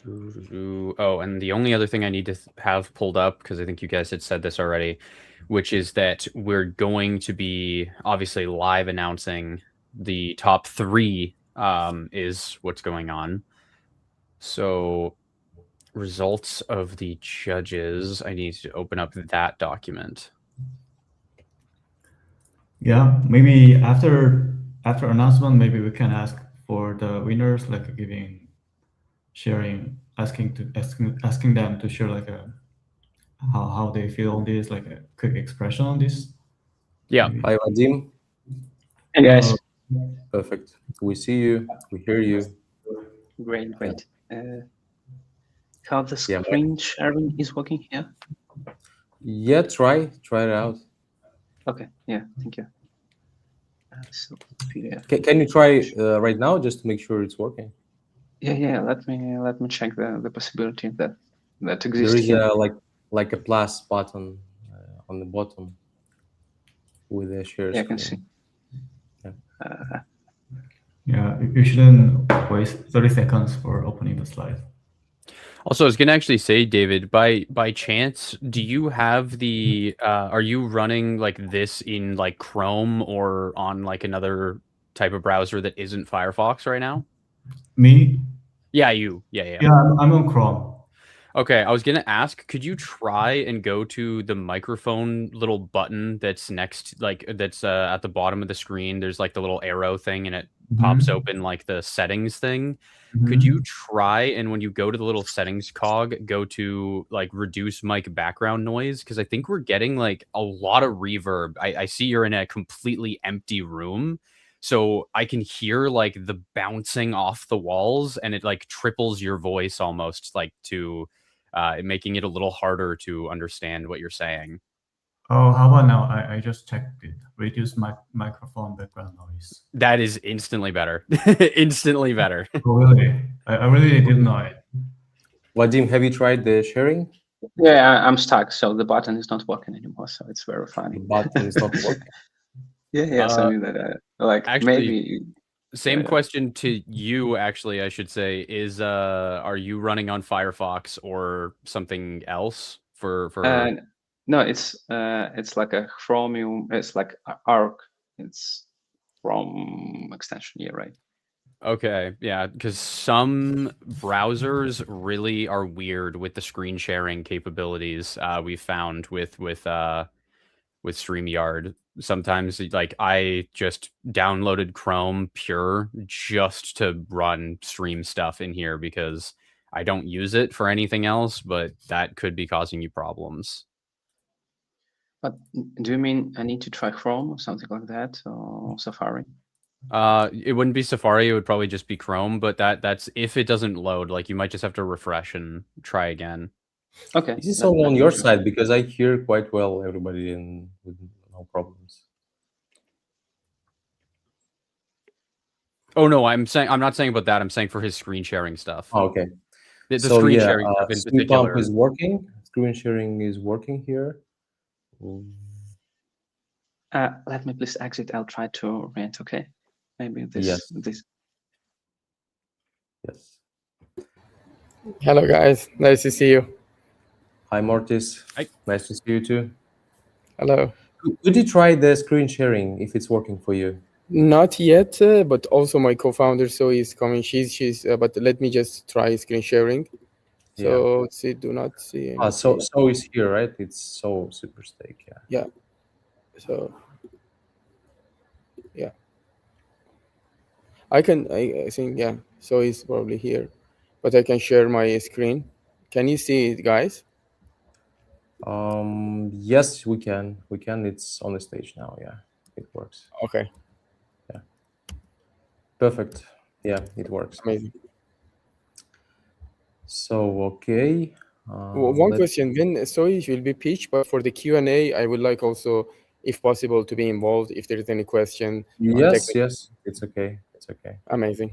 Oh, and the only other thing I need to have pulled up, because I think you guys had said this already, which is that we're going to be obviously live announcing the top 3 is what's going on. So results of the judges, I need to open up that document. Yeah, maybe after announcement, maybe we can ask for the winners, like asking them to share like how they feel on this, like a quick expression on this. Yeah. Maybe. Hi, Vadim. Hey guys. Perfect. We see you. We hear you. Great. How the screen sharing is working here? Yeah, try it out. Okay. Yeah. Thank you. So PDF. Can you try right now just to make sure it's working? Yeah. Let me check the possibility that exists. There is here. like a plus button on the bottom with a share Yeah, screen. I can see. Yeah, you shouldn't waste 30 seconds for opening the slide. Also, I was going to actually say, David, by chance, do you have the, are you running like this in like Chrome or on like another type of browser that isn't Firefox right now? Me? Yeah, you. Yeah. Yeah, I'm on Chrome. Okay, I was going to ask, could you try and go to the microphone little button that's next, like that's at the bottom of the screen? There's like the little arrow thing and it pops open like the settings thing. Could you try, and when you go to the little settings cog, go to like reduce mic background noise? Because I think we're getting like a lot of reverb. I see you're in a completely empty room. So I can hear like the bouncing off the walls, and it like triples your voice almost, like to making it a little harder to understand what you're saying. Oh, how about now? I just checked it. Reduce my microphone background noise. That is instantly better. Instantly better. Oh, really? I really didn't know it. Vadim, have you tried the sharing? Yeah, I'm stuck. So the button is not working anymore. So it's very funny. The button is not working. Yeah. Something that like actually, maybe. Same question to you, actually, I should say, is are you running on Firefox or something else for No, it's like a Chromium. It's like Arc. It's Chrome extension. Yeah, right. Okay, yeah, because some browsers really are weird with the screen sharing capabilities. We found with StreamYard. Sometimes, like, I just downloaded Chrome pure just to run stream stuff in here because I don't use it for anything else, but that could be causing you problems. But do you mean I need to try Chrome or something like that, or Safari? It wouldn't be Safari, it would probably just be Chrome, but that's if it doesn't load, like you might just have to refresh and try again. Okay. Is this all on your side? Because I hear quite well everybody and with no problems. Oh no, I'm not saying about that. I'm saying for his screen sharing stuff. Oh, okay. The screen sharing stuff in particular. Pump is working. Screen sharing is working here. Let me please exit. I'll try to rent. Okay. Maybe this. Yes. Hello, guys. Nice to see you. Hi, Mortis. Hi. Nice to see you too. Hello. Could you try the screen sharing if it's working for you? Not yet, but also my co-founder, so is coming. She's. But let me just try screen sharing. So Yeah. see, do not see. So is here, right? It's so super stake. Yeah. Yeah. So. Yeah. I think yeah. So he's probably here, but I can share my screen. Can you see it, guys? Yes, we can. It's on the stage now. Yeah, it works. Okay. Yeah. Perfect. Yeah, it works. Amazing. So okay. One question. Then it will be pitch, but for the Q&A, I would like also, if possible, to be involved. If there is any question. Yes, it's okay. It's okay. Amazing.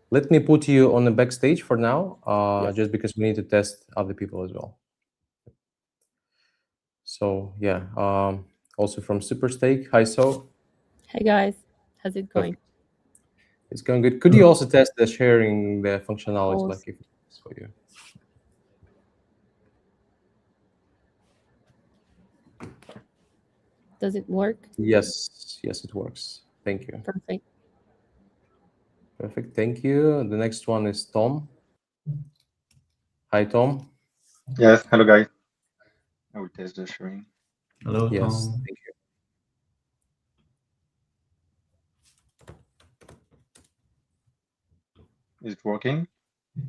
Let me put you on the backstage for now, Yes. just because we need to test other people as well. So yeah, also from Superstake. Hi, So. Hey guys, how's it going? It's going good. Could you also test the sharing the functionality, Course. like if it's for you? Does it work? Yes, yes, it works. Thank you. Perfect. Perfect. Thank you. The next one is Tom. Hi, Tom. Yes, hello guys. I will test the sharing. Hello, Yes, Tom. thank you. Is it working?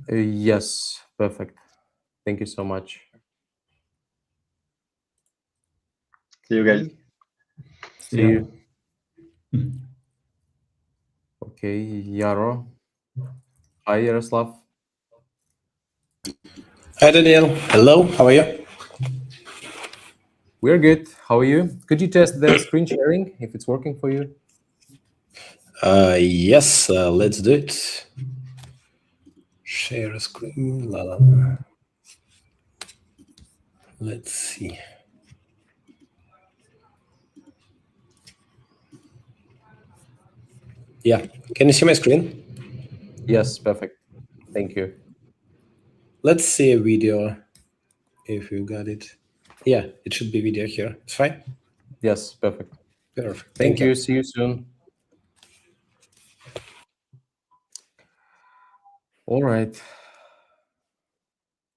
Yes, perfect. Thank you so much. See you guys. Okay. See Yeah. you. Okay, Yaro. Hi, Yaroslav. Hi Daniel, hello, how are you? We're good. How are you? Could you test the screen sharing if it's working for you? Yes, let's do it. Share screen. La, la, la. Let's see. Yeah, can you see my screen? Yes, perfect. Thank you. Let's see a video if you got it. Yeah, it should be video here. It's fine. Yes, perfect. Perfect. Thank you. See you soon. All right.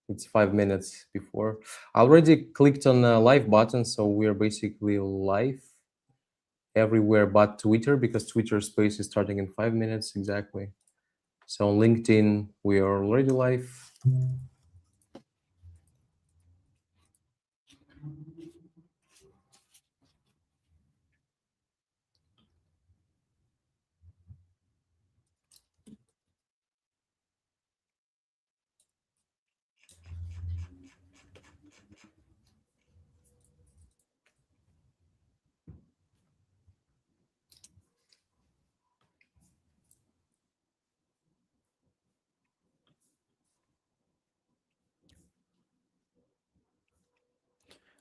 It's 5 minutes before. I already clicked on the live button, so we're basically live everywhere but Twitter, because Twitter Space is starting in 5 minutes exactly. So on LinkedIn, we are already live.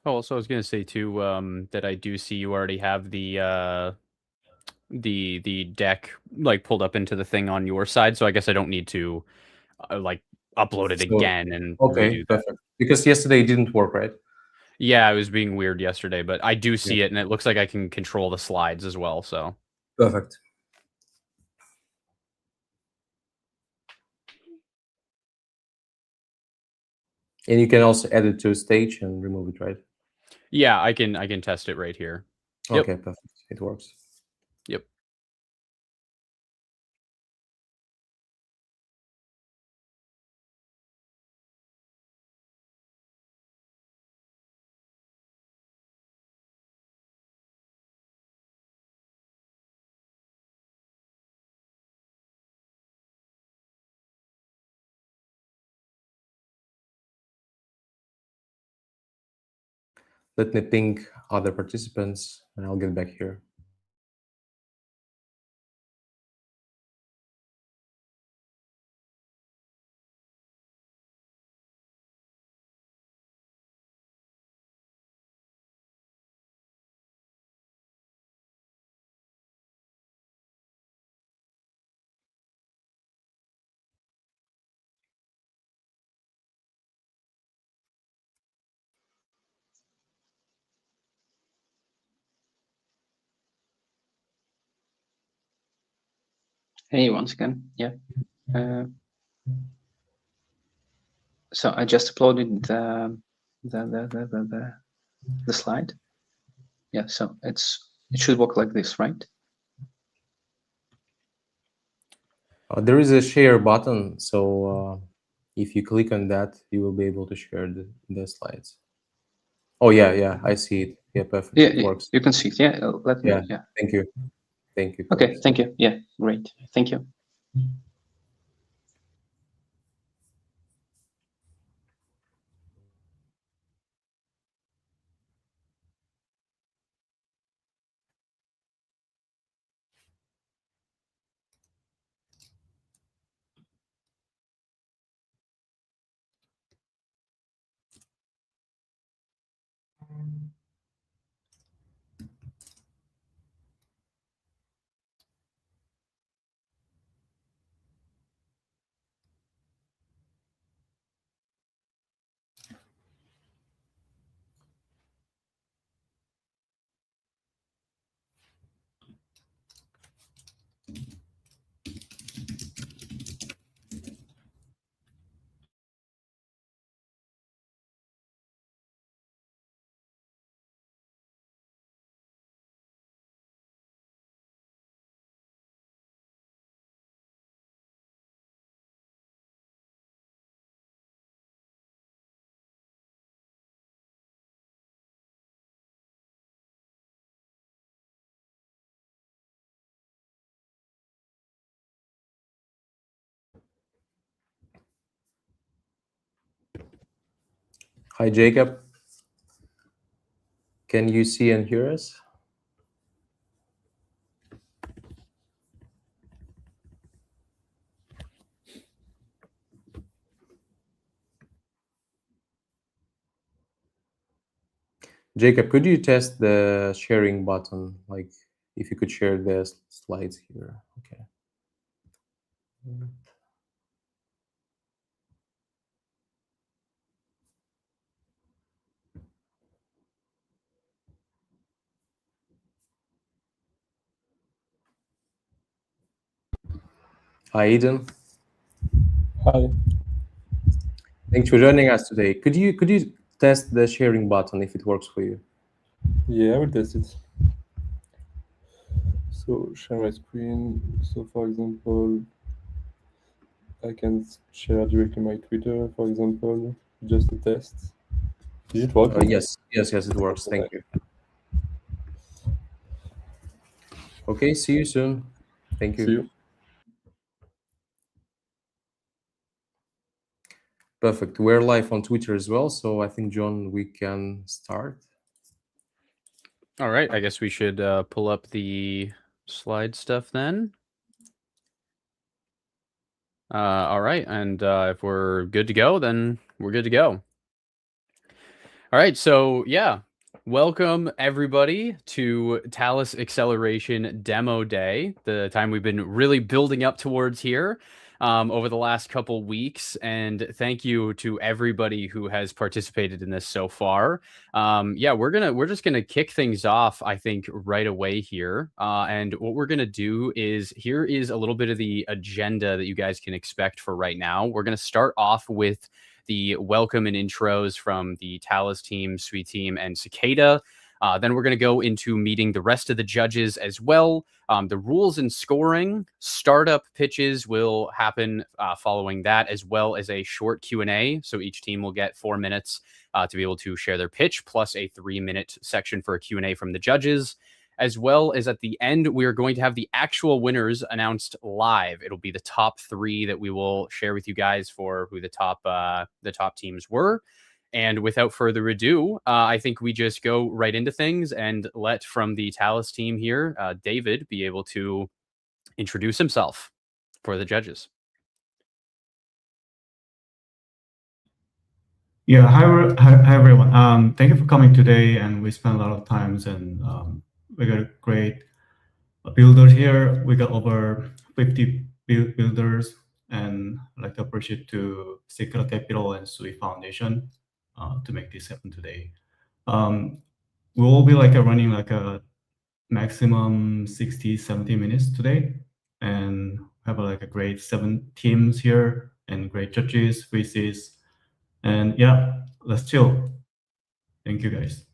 Oh, also, I was gonna say too, that I do see you already have the deck like pulled up into the thing on your side, so I guess I don't need to like upload it So, again and okay, redo that. perfect. Because yesterday it didn't work, right? Yeah, it was being weird yesterday, but I do Yeah. see it, and it looks like I can control the slides as well. So Perfect. And you can also add it to a stage and remove it, right? yeah, I can test it right here. Yep. Okay, perfect. It works. Yep. Let me ping other participants and I'll get back here. Hey, once again, yeah. So I just uploaded the slide. Yeah, so it should work like this, right? There is a share button, so if you click on that, you will be able to share the slides. Oh yeah, I see it. Yeah, perfect. Yeah, It works. you can see it. Yeah, let me. Yeah, Yeah. thank you. Thank you. Okay, thank you. Yeah, great. Thank you. Hi, Jacob. Can you see and hear us? Jacob, could you test the sharing button? Like, if you could share the slides here. Okay. Hi, Eden. Hi. Thanks for joining us today. Could you test the sharing button if it works for you? Yeah, I will test it. So share my screen. So for example, I can share directly my Twitter, for example, just to test. Is it working? Yes, it works. Thank you. Okay, see you soon. Thank you. See you. Perfect. We're live on Twitter as well, so I think, John, we can start. All right, I guess we should pull up the slide stuff then. All right, and if we're good to go, then we're good to go. All right, so yeah, welcome everybody to Talus Acceleration Demo Day, the time we've been really building up towards here over the last couple weeks. And thank you to everybody who has participated in this so far. Yeah, we're just gonna kick things off, I think, right away here. And what we're gonna do is, here is a little bit of the agenda that you guys can expect for right now. We're gonna start off with the welcome and intros from the Talus team, Sweet Team, and Cicada. Then we're going to go into meeting the rest of the judges as well. The rules and scoring, startup pitches will happen following that, as well as a short Q&A. So each team will get 4 minutes to be able to share their pitch, plus a 3-minute section for a Q&A from the judges. As well as at the end, we are going to have the actual winners announced live. It'll be the top 3 that we will share with you guys for who the top teams were. And without further ado, I think we just go right into things and let from the Talus team here, David, be able to introduce himself for the judges. Yeah, hi everyone. Thank you for coming today, and we spent a lot of times, and we got a great builders here. We got over 50 builders, and I'd like to appreciate to Secret Capital and Sui Foundation to make this happen today. We will be running a maximum 60-70 minutes today, and have a great 7 teams here and great judges, faces. And yeah, let's chill. Thank you, guys.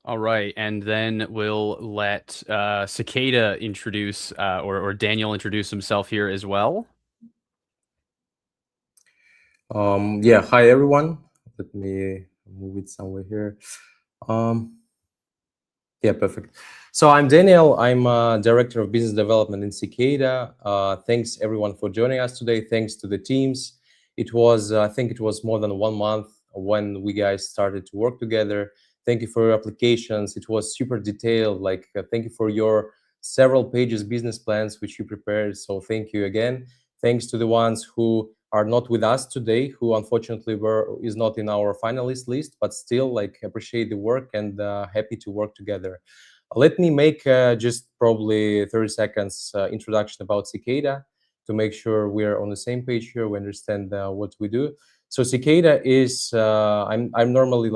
All right, and then we'll let Cicada introduce, or Daniel introduce himself here as well. Yeah, hi everyone. Let me move it somewhere here. Yeah, perfect. So I'm Daniel. I'm Director of Business Development in Cicada. Thanks everyone for joining us today. Thanks to the teams. It was, I think it was more than 1 month when we guys started to work together. Thank you for your applications. It was super detailed. Thank you for your several pages business plans which you prepared. So thank you again. Thanks to the ones who are not with us today, who unfortunately is not in our finalist list, but still appreciate the work and happy to work together. Let me make just probably 30 seconds introduction about Cicada to make sure we're on the same page here. We understand what we do. So Cicada is, I'm normally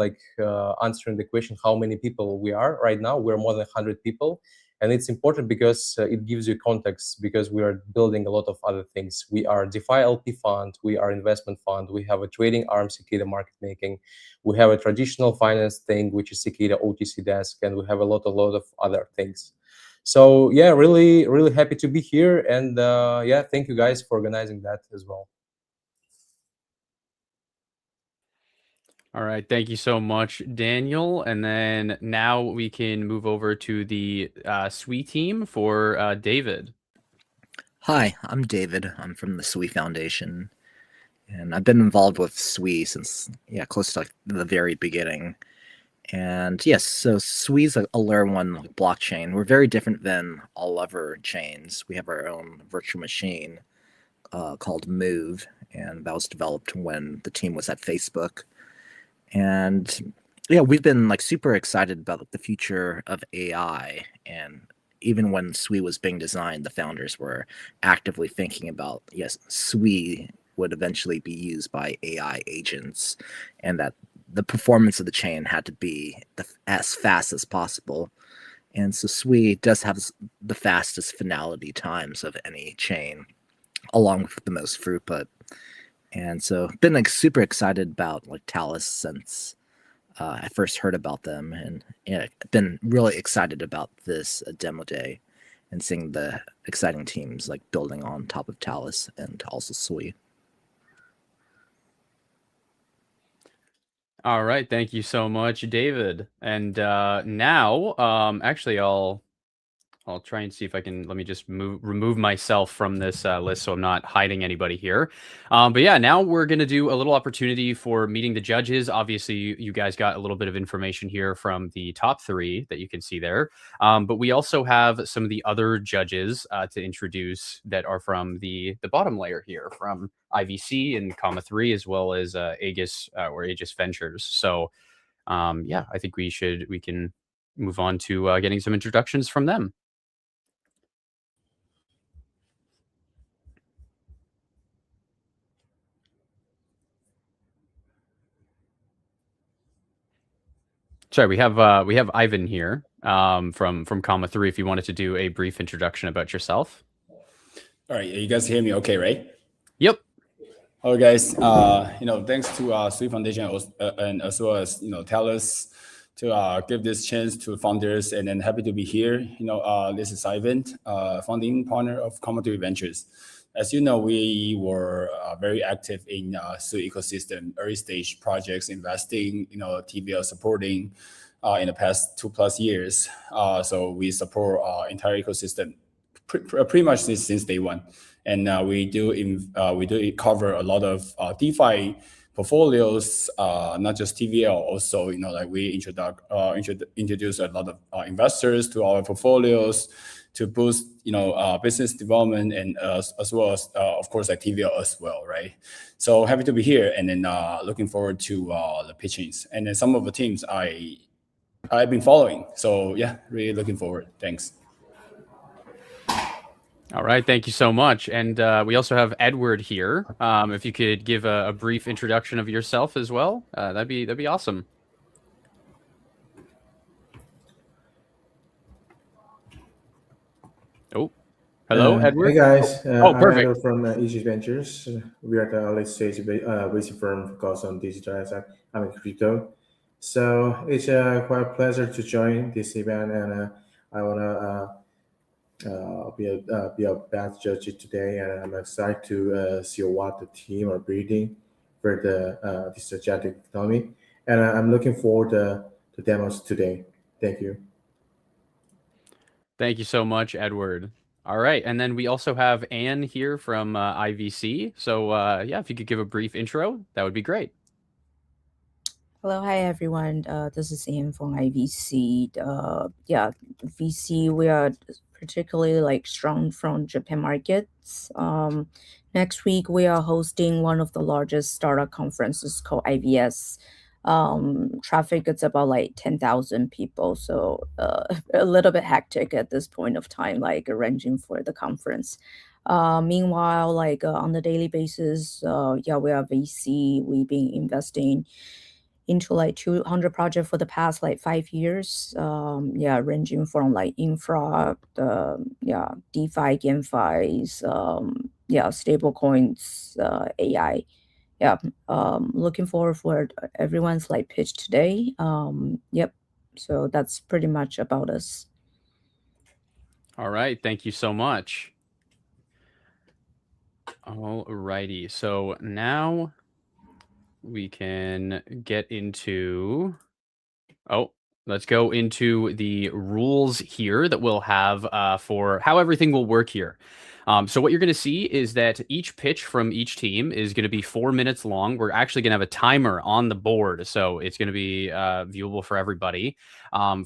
answering the question how many people we are right now. We're more than 100 people. And it's important because it gives you context, because we are building a lot of other things. We are DeFi LP fund, we are investment fund, we have a trading arm, Cicada Market Making, we have a traditional finance thing, which is Cicada OTC Desk, and we have a lot of other things. So yeah, really, really happy to be here. And yeah, thank you guys for organizing that as well. All right, thank you so much, Daniel. And then now we can move over to the Sui team for David. Hi, I'm David. I'm from the Sui Foundation. And I've been involved with SWE since close to like the very beginning. And yes, so SWE is a layer 1 blockchain. We're very different than all other chains. We have our own virtual machine called Move, and that was developed when the team was at Facebook. And yeah, we've been like super excited about the future of AI. And even when SWE was being designed, the founders were actively thinking about, yes, SWE would eventually be used by AI agents, and that the performance of the chain had to be as fast as possible. And so SWE does have the fastest finality times of any chain, along with the most throughput. And so been like super excited about like Talus since I first heard about them, and been really excited about this demo day and seeing the exciting teams like building on top of Talus and also SWE. All right, thank you so much, David. And now, actually, I'll try and see if I can, let me just remove myself from this list so I'm not hiding anybody here. But yeah, now we're going to do a little opportunity for meeting the judges. Obviously, you guys got a little bit of information here from the top 3 that you can see there. But we also have some of the other judges to introduce that are from the bottom layer here, from IVC and Comma 3, as well as Aegis or Aegis Ventures. So yeah, I think we can move on to getting some introductions from them. Sorry, we have Ivan here from Comma 3. If you wanted to do a brief introduction about yourself. All right, you guys hear me okay, right? Yep. Hello, guys. Thanks to SWE Foundation and as well as Talus to give this chance to founders, and then happy to be here. This is Ivan, founding partner of Comma 3 Ventures. As you know, we were very active in SWE ecosystem, early stage projects, investing, TVL supporting in the past 2+ years. So we support our entire ecosystem pretty much since day one. And we do cover a lot of DeFi portfolios, not just TVL. Also, like we introduce a lot of investors to our portfolios to boost, business development, and as well as, of course, like TVL as well, right? So happy to be here, and then looking forward to the pitchings, and then some of the teams I've been following. So yeah, really looking forward. Thanks. All right, thank you so much. And we also have Edward here. If you could give a brief introduction of yourself as well, that'd be awesome. Oh, hello, Edward. Hey guys, Oh, I'm perfect. Edward from Acc Ventures. We are the early stage VC firm focused on digital asset, crypto. So it's quite a pleasure to join this event, and I wanna be a bad judge today, and I'm excited to see what the team are building for this agentic economy, and I'm looking forward to demos today. Thank you. Thank you so much, Edward. All right, and then we also have Anne here from IVC. So yeah, if you could give a brief intro, that would be great. Hello, hi everyone. This is Anne from IVC. Yeah, VC, we are particularly like strong from Japan markets. Next week we are hosting one of the largest startup conferences called IVS. Traffic it's about like 10,000 people, so a little bit hectic at this point of time, like arranging for the conference. Meanwhile, like on the daily basis, yeah, we are VC. We've been investing into like 200 projects for the past like 5 years. Yeah, ranging from like infra, yeah, DeFi, GameFi's, yeah, stable coins, AI. Yeah, looking forward for everyone's like pitch today. Yep. So that's pretty much about us. All right, thank you so much. All righty, so now we can get into, oh, let's go into the rules here that we'll have for how everything will work here. So what you're going to see is that each pitch from each team is going to be 4 minutes long. We're actually going to have a timer on the board, so it's going to be viewable for everybody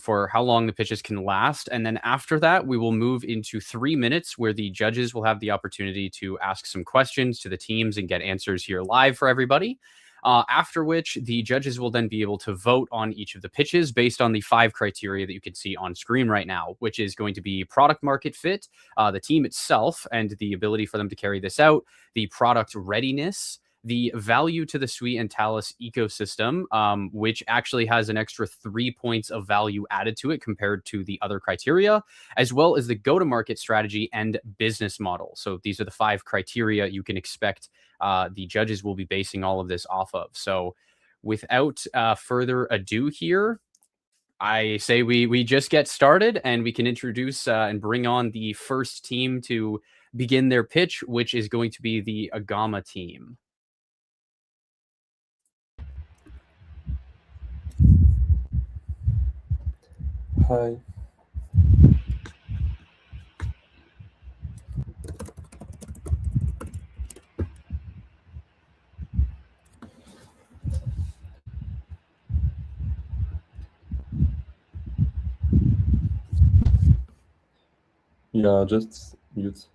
for how long the pitches can last. And then after that, we will move into 3 minutes where the judges will have the opportunity to ask some questions to the teams and get answers here live for everybody. After which the judges will then be able to vote on each of the pitches based on the 5 criteria that you can see on screen right now, which is going to be product market fit, the team itself and the ability for them to carry this out, the product readiness, the value to the Sui and Talus ecosystem, which actually has an extra 3 points of value added to it compared to the other criteria, as well as the go-to-market strategy and business model. So these are the 5 criteria you can expect the judges will be basing all of this off of. So without further ado here, I say we just get started and we can introduce and bring on the first team to begin their pitch, which is going to be the Agama team. Hi. Yeah, just mute.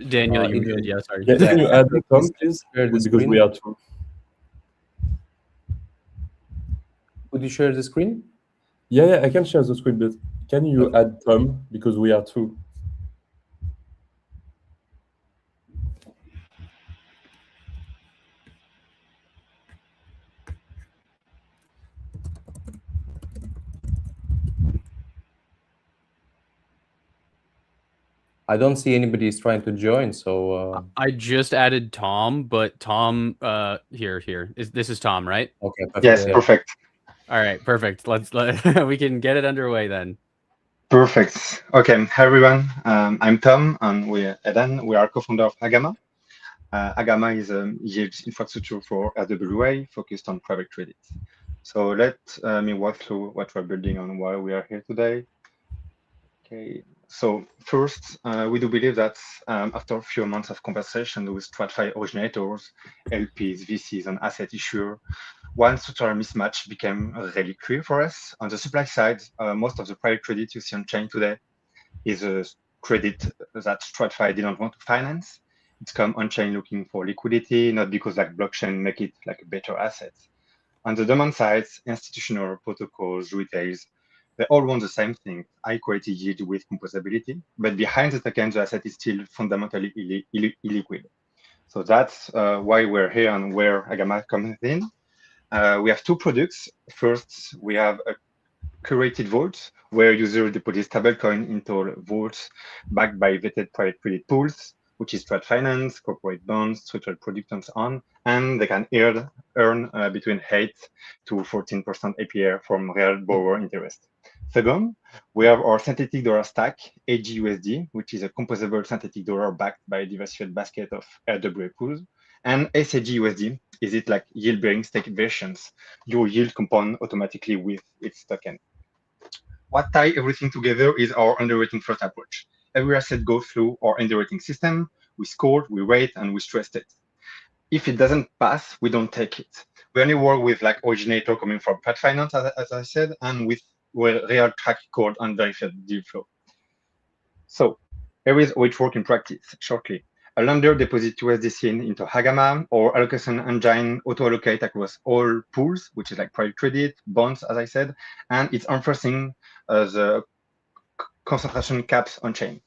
Daniel, you muted. Yeah, sorry. Can you add Tom, please? Share the Because screen. we are 2. Would you share the screen? Yeah, I can share the screen, but can you add Tom because we are 2? I don't see anybody is trying to join, so I just added Tom, but Tom here. This is Tom, right? Okay, perfect. Yes, perfect. All right, perfect. We can get it underway then. Perfect. Okay, hi everyone. I'm Tom, and we're Eden. We are co-founder of Agama. Agama is a yield infrastructure for RWA focused on private credit. So let me walk through what we're building and why we are here today. Okay, so first, we do believe that after a few months of conversation with TradFi originators, LPs, VCs, and asset issuers, one structural mismatch became really clear for us. On the supply side, most of the private credit you see on chain today is a credit that TradFi didn't want to finance. It's come on chain looking for liquidity, not because like blockchain make it like a better asset. On the demand side, institutional protocols, retails, they all want the same thing, high quality yield with composability, but behind the token, the asset is still fundamentally illiquid. So that's why we're here and where Agama comes in. We have 2 products. First, we have a curated vault where users deposit stablecoin into vaults backed by vetted private credit pools, which is trade finance, corporate bonds, structured products, and so on. And they can earn between 8 to 14% APR from real borrower interest. Second, we have our synthetic dollar stack, AGUSD, which is a composable synthetic dollar backed by a diversified basket of RWA pools. And SAGUSD is it like yield-bearing stake versions. Your yield compound automatically with its token. What tie everything together is our underwriting first approach. Every asset goes through our underwriting system. We score, we rate, and we stress it. If it doesn't pass, we don't take it. We only work with like originator coming from Plat Finance, as I said, and with real track record and verified deal flow. So here is how it works in practice, shortly. A lender deposits USDC into Agama, or allocation engine auto-allocate across all pools, which is like private credit, bonds, as I said, and it's enforcing the concentration caps on chain.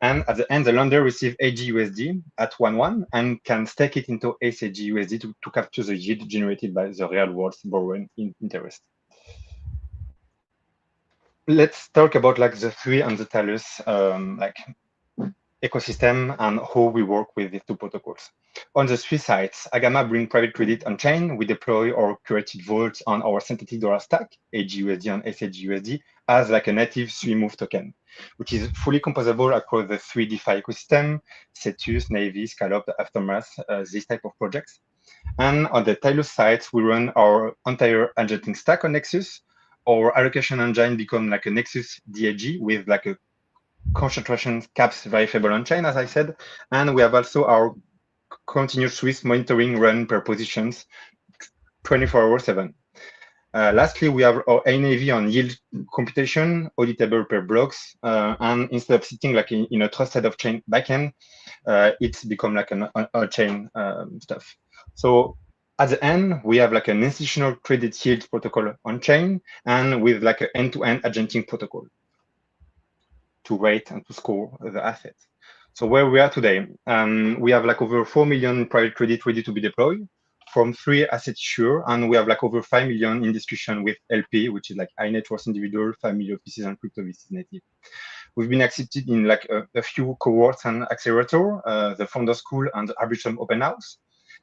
And at the end, the lender receives AGUSD at 1.1 and can stake it into SAGUSD to capture the yield generated by the real world borrowing interest. Let's talk about like the Sui and the Talus like ecosystem and how we work with these 2 protocols. On the Sui side, Agama bring private credit on chain. We deploy our curated vaults on our synthetic dollar stack, AGUSD and SAGUSD, as like a native Sui move token, which is fully composable across the 3 DeFi ecosystem, Cetus, Navy, Scallop, Aftermath, this type of projects. And on the Talus side, we run our entire agentic stack on Nexus, our allocation engine become like a Nexus DAG with like a concentration caps verifiable on chain, as I said. And we have also our continuous Swiss monitoring run per positions 24/7. Lastly, we have our NAV on yield computation, auditable per blocks, and instead of sitting like in a trusted off-chain backend, it's become like an on-chain stuff. So at the end, we have like an institutional credit yield protocol on-chain, and with like an end-to-end agenting protocol to rate and to score the assets. So where we are today, we have like over 4 million private credit ready to be deployed from 3 asset issuers, and we have like over 5 million in discussion with LP, which is like high net worth individual, family offices, and crypto VCs native. We've been accepted in like a few cohorts and accelerator, the Founder School and the Arbitrum Open House,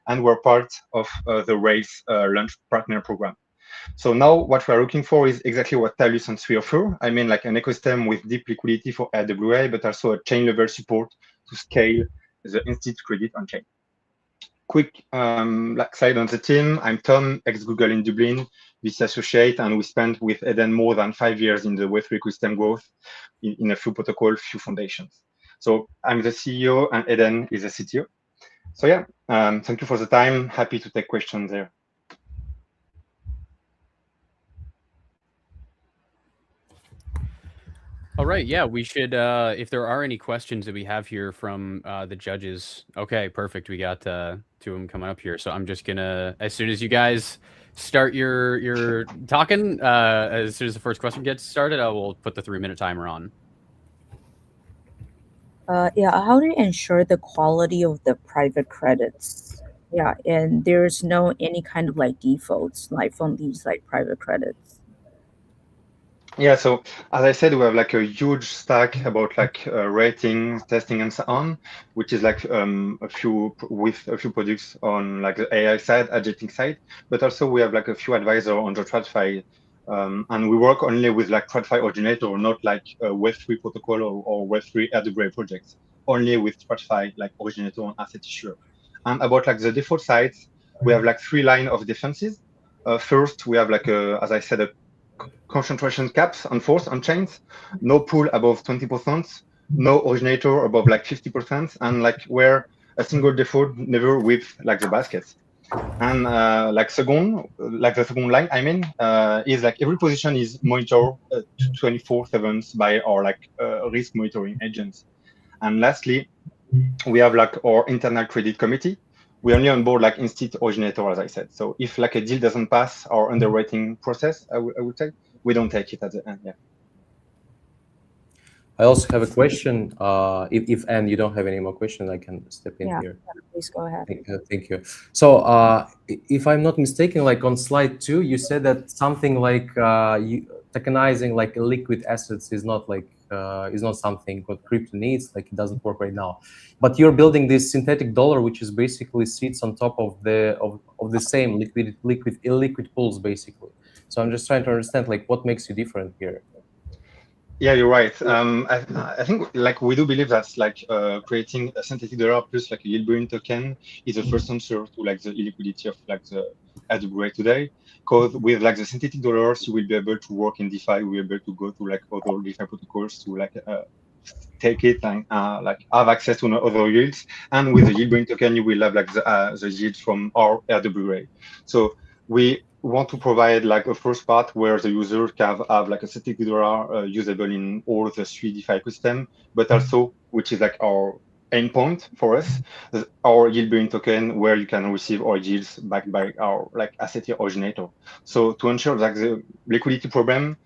and we're part of the Rails Launch Partner Program. So now what we're looking for is exactly what Talus and Sui offer. I mean, like an ecosystem with deep liquidity for RWA, but also a chain level support to scale the instant credit on chain. Quick like slide on the team. I'm Tom, ex-Google in Dublin, VC associate, and we spent with Eden more than 5 years in the Web3 ecosystem growth in a few protocols, few foundations. So I'm the CEO and Eden is the CTO. So yeah, thank you for the time. Happy to take questions there. All right, yeah, we should, if there are any questions that we have here from the judges. Okay, perfect. We got 2 of them coming up here. So I'm just gonna, as soon as you guys start your talking, as soon as the first question gets started, I will put the 3-minute timer on. Yeah, how do you ensure the quality of the private credits? Yeah, and there's no any kind of like defaults like from these like private credits. Yeah, so as I said, we have like a huge stack about like ratings, testing, and so on, which is like a few products on like the AI side, agentic side, but also we have like a few advisors on the TradFi, and we work only with like TradFi originator, not like a Web3 protocol or Web3 RWA projects, only with TradFi like originator and asset issuer. And about like the default sides, we have like 3 lines of defenses. First, we have like as I said, a concentration caps on force on chains, no pool above 20%, no originator above like 50%, and like where a single default never with like the baskets. And like the second line, I mean, is like every position is monitored 24/7 by our like risk monitoring agents. And lastly, we have like our internal credit committee. We only onboard like instant originator, as I said. So if like a deal doesn't pass our underwriting process, I would say, we don't take it at the end. Yeah. I also have a question. If Anne, you don't have any more questions, I can step in here. Yeah, please go ahead. Thank you. So if I'm not mistaken, like on slide 2, you said that something like tokenizing like liquid assets is not like is not something what crypto needs. Like it doesn't work right now. But you're building this synthetic dollar, which is basically sits on top of the same illiquid pools, basically. So I'm just trying to understand like what makes you different here. Yeah, you're right. I think like we do believe that's like creating a synthetic dollar plus like a yield-bearing token is the first answer to like the illiquidity of like the RWA today. Because with like the synthetic dollars, you will be able to work in DeFi. You will be able to go to like other DeFi protocols to like take it and like have access to other yields. And with the yield-bearing token, you will have like the yield from our RWA. So we want to provide like a first part where the user can have like a synthetic dollar usable in all the 3 DeFi ecosystem, but also, which is like our endpoint for us, our yield-bearing token where you can receive our yields backed by our like asset originator. So to ensure that the liquidity problem,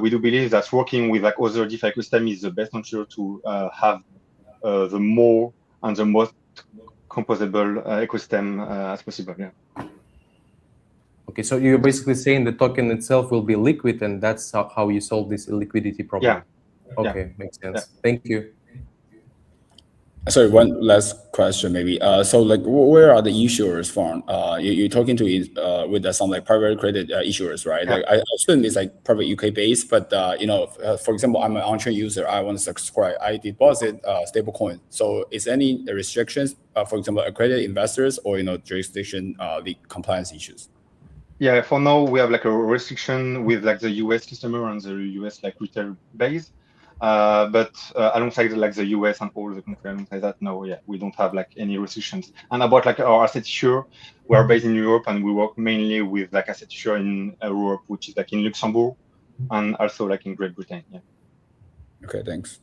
we do believe that working with like other DeFi ecosystem is the best answer to have the more and the most composable ecosystem as possible. Yeah. Okay, so you're basically saying the token itself will be liquid, and that's how you solve this illiquidity problem. Yeah. Okay, yeah. makes sense. Yeah. Thank you. Sorry, one last question maybe. So like, where are the issuers from? You're talking to with some like private credit issuers, right? Yeah. Like I assume it's like probably UK based, but you know, for example, I'm an on-chain user. I want to subscribe. I deposit stablecoin. So is any restrictions, for example, accredited investors or jurisdiction the compliance issues? Yeah, for now we have like a restriction with like the US customer and the US like retail base. But alongside like the US and all the countries alongside that, no, yeah, we don't have like any restrictions. And about like our asset issuer, we are based in Europe and we work mainly with like asset issuer in Europe, which is like in Luxembourg and also like in Great Britain. Yeah. Okay, thanks.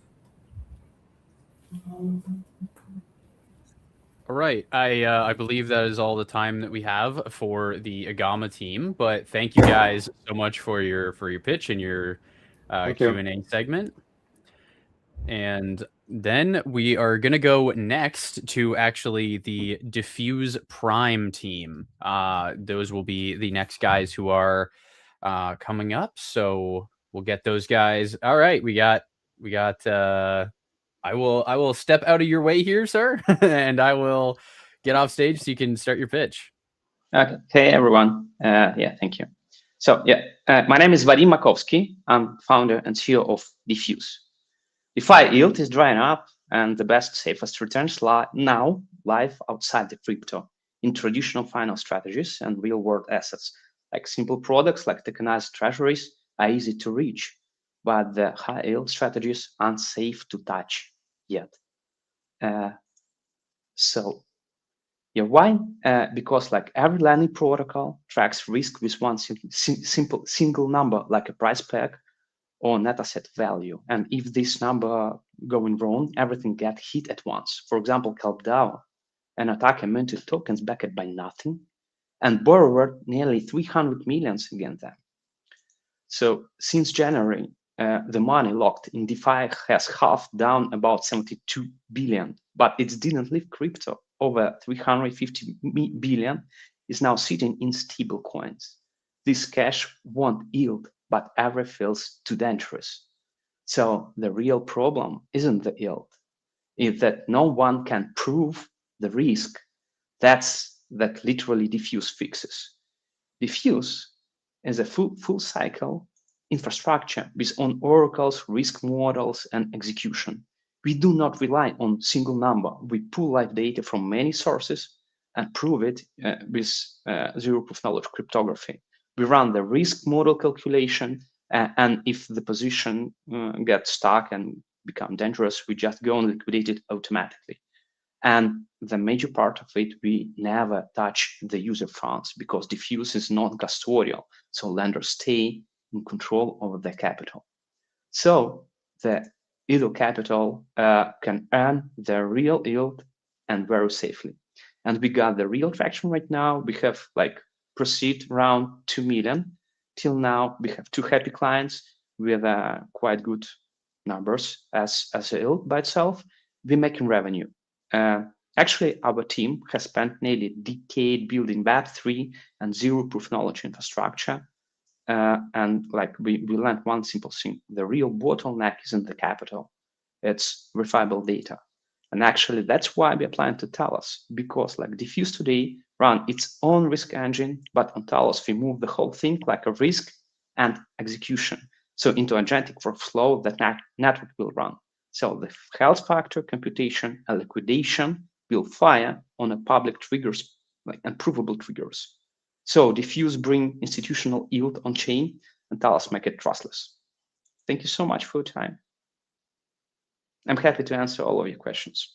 All right, I believe that is all the time that we have for the Agama team. But thank you guys so much for your pitch and your Q&A segment. And then we are gonna go next to actually the Diffuse Prime team. Those will be the next guys who are coming up. So we'll get those guys. All right, we got. I will step out of your way here, sir, and I will get off stage so you can start your pitch. Okay, hey everyone. Yeah, thank you. So yeah, my name is Vadim Makovsky. I'm founder and CEO of Diffuse. DeFi yield is drying up, and the best, safest returns lie now live outside the crypto in traditional finance strategies and real-world assets. Like simple products like tokenized treasuries are easy to reach, but the high yield strategies aren't safe to touch yet. So yeah, why? Because like every lending protocol tracks risk with one simple single number, like a price peg or net asset value. And if this number going wrong, everything get hit at once. For example, CalpDAO, an attacker minted tokens backed by nothing and borrowed nearly 300 millions against them. So since January, the money locked in DeFi has halved down about 72 billion, but it didn't leave crypto. Over 350 billion is now sitting in stable coins. This cash won't yield, but ever feels too dangerous. So the real problem isn't the yield, it's that no one can prove the risk. That literally Diffuse fixes. Diffuse is a full cycle infrastructure based on oracles, risk models, and execution. We do not rely on single number. We pull live data from many sources and prove it with zero proof knowledge cryptography. We run the risk model calculation, and if the position gets stuck and become dangerous, we just go and liquidate it automatically. And the major part of it, we never touch the user funds because Diffuse is not custodial. So lenders stay in control over their capital. So the idle capital can earn their real yield and very safely. And we got the real traction right now. We have like proceed around 2 million. Till now, we have 2 happy clients with quite good numbers as a yield by itself. We're making revenue. Actually, our team has spent nearly a decade building Web3 and zero proof knowledge infrastructure. And like we learned one simple thing: the real bottleneck isn't the capital, it's verifiable data. And actually, that's why we are planning to Talus, because like Diffuse today run its own risk engine, but on Talus we move the whole thing like a risk and execution. So into agentic workflow that network will run. So the health factor computation and liquidation will fire on a public triggers, like unprovable triggers. So Diffuse bring institutional yield on chain and Talus make it trustless. Thank you so much for your time. I'm happy to answer all of your questions.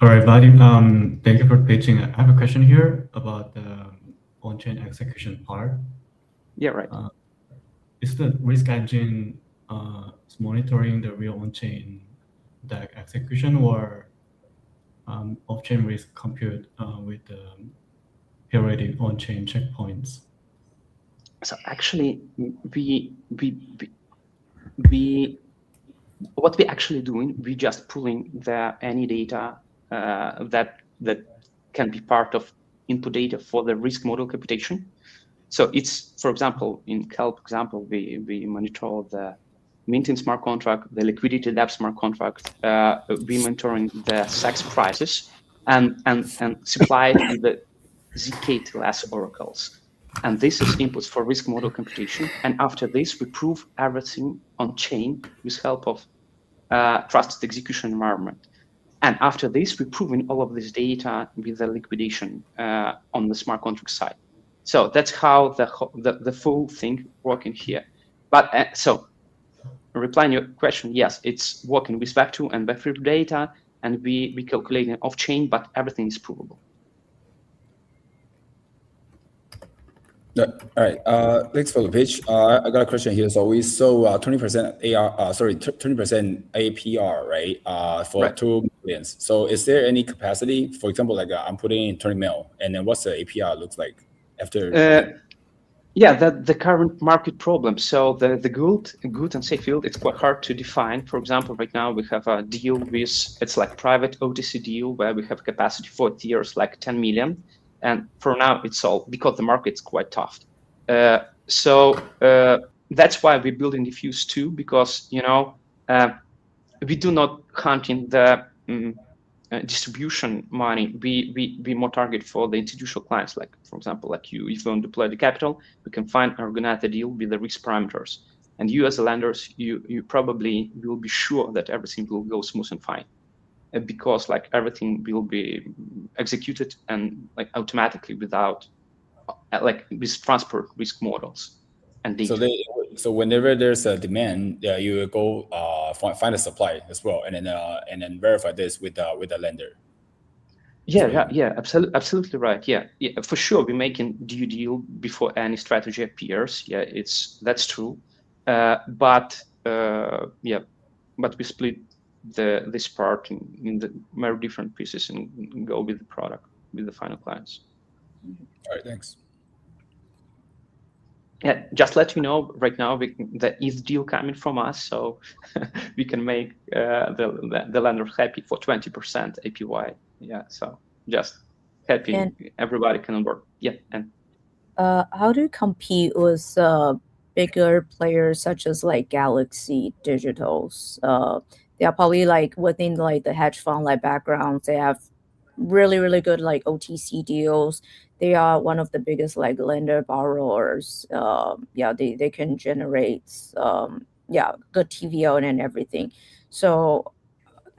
All right, Vadim, thank you for pitching. I have a question here about the on-chain execution part. Yeah, right. Is the risk engine monitoring the real on-chain DAG execution or off-chain risk compute with the periodic on-chain checkpoints? So actually, what we actually doing, we just pulling any data that can be part of input data for the risk model computation. So it's, for example, in Kelp example, we monitor the minting smart contract, the liquidity depth smart contract, we monitoring the SEX prices and supply it with the ZK-TLS oracles. And this is inputs for risk model computation. And after this, we prove everything on chain with help of trusted execution environment. And after this, we're proving all of this data with the liquidation on the smart contract side. So that's how the full thing working here. But so replying your question, yes, it's working with Vec2 and Vec3 data, and we calculating off-chain, but everything is provable. All right. Thanks for the pitch. I got a question here. So we saw 20% AR, 20% APR, right? For Right. 2 million. So is there any capacity? For example, like I'm putting in 20 mil, and then what's the APR looks like after? Yeah, the current market problem. So the good and safe field, it's quite hard to define. For example, right now we have a deal with, it's like private OTC deal where we have capacity for tiers like 10 million. And for now it's all because the market's quite tough. So that's why we're building Diffuse too, because, you know, we do not hunt in the distribution money. We more target for the institutional clients, like, for example, like you, if you want to deploy the capital, we can find and organize the deal with the risk parameters. And you as a lenders, you probably will be sure that everything will go smooth and fine, because like everything will be executed and like automatically without like with transfer risk models and data. So whenever there's a demand, you go find a supply as well, and then verify this with the lender. Yeah, absolutely right. Yeah, for sure. We're making due deal before any strategy appears. Yeah, that's true. But we split this part in the very different pieces and go with the product with the final clients. All right, thanks. Yeah, just let you know right now that is deal coming from us, so we can make the lender happy for 20% APY. Yeah, so just happy and everybody can onboard. Yeah, and how do you compete with bigger players such as like Galaxy Digitals? They are probably like within like the hedge fund like backgrounds. They have really good like OTC deals. They are one of the biggest like lender borrowers. They can generate good TVL and everything. So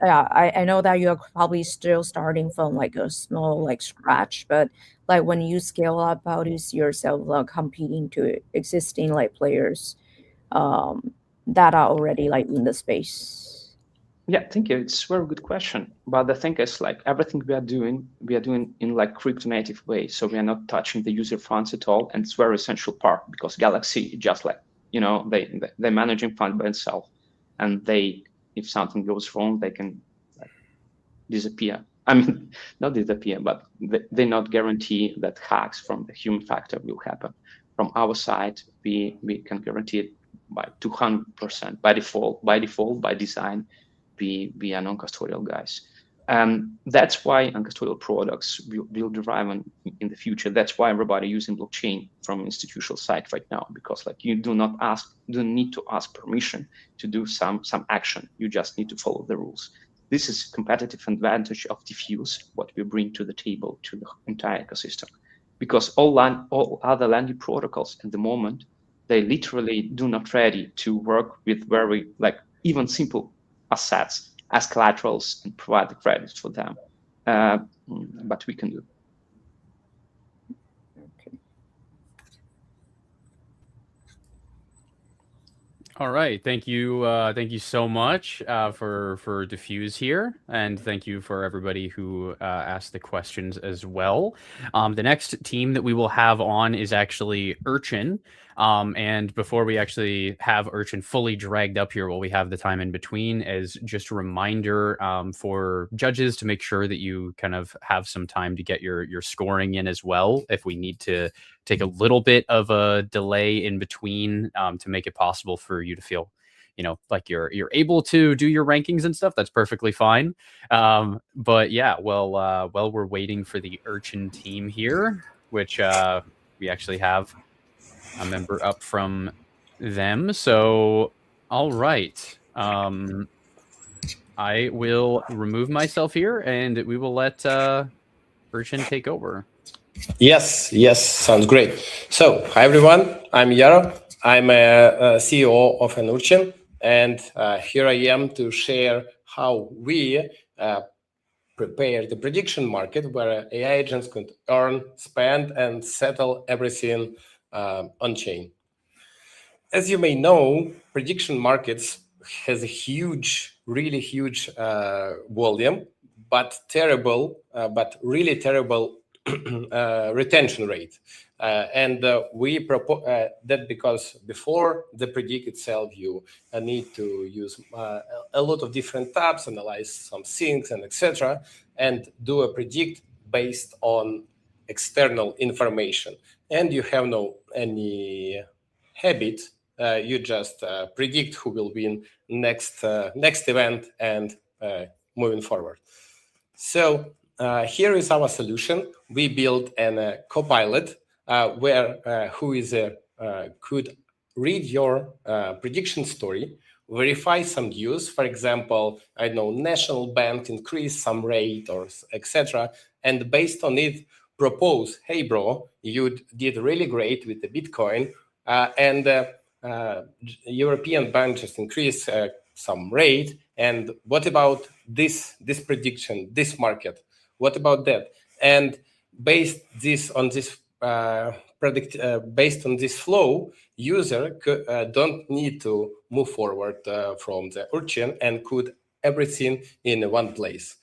I know that you're probably still starting from like a small like scratch, but like when you scale up, how do you see yourself competing to existing like players that are already like in the space? Yeah, thank you. It's a very good question. But the thing is, like everything we are doing in like crypto native way. So we are not touching the user funds at all, and it's very essential part because Galaxy just like, you know, they're managing fund by itself, and if something goes wrong, they can like disappear. I mean, not disappear, but they not guarantee that hacks from the human factor will happen. From our side, we can guarantee it by 200% by default, by design. Be a non-custodial guys. That's why uncustodial products will derive in the future. That's why everybody using blockchain from institutional side right now, because like you do not need to ask permission to do some action. You just need to follow the rules. This is competitive advantage of Diffuse, what we bring to the table to the entire ecosystem, because all other lending protocols at the moment, they literally do not ready to work with very like even simple assets as collaterals and provide the credits for them, but we can do. Okay. All right, thank you so much for Diffuse here, and thank you for everybody who asked the questions as well. The next team that we will have on is actually Urchin. And before we actually have Urchin fully dragged up here while we have the time in between, as just a reminder for judges to make sure that you kind of have some time to get your scoring in as well. If we need to take a little bit of a delay in between to make it possible for you to feel, you know, like you're able to do your rankings and stuff, that's perfectly fine. But yeah, while we're waiting for the Urchin team here, which we actually have a member up from them. So, all right. I will remove myself here and we will let Urchin take over. Yes, sounds great. So, hi everyone, I'm Yaro. I'm a CEO of an Urchin. And here I am to share how we prepare the prediction market where AI agents could earn, spend, and settle everything on chain. As you may know, prediction markets has a huge, really huge volume, but really terrible retention rate. And we propose that because before the predict itself, you need to use a lot of different tabs, analyze some things, and etc., and do a predict based on external information. And you have no any habit. You just predict who will win next event and moving forward. So here is our solution. We built a copilot where who is could read your prediction story, verify some news. For example, I know national bank increased some rate or etc. And based on it, propose, hey bro, you did really great with the Bitcoin, and European bank just increased some rate. And what about this prediction, this market? What about that? And based on this based on this flow, user don't need to move forward from the urchin and could everything in one place.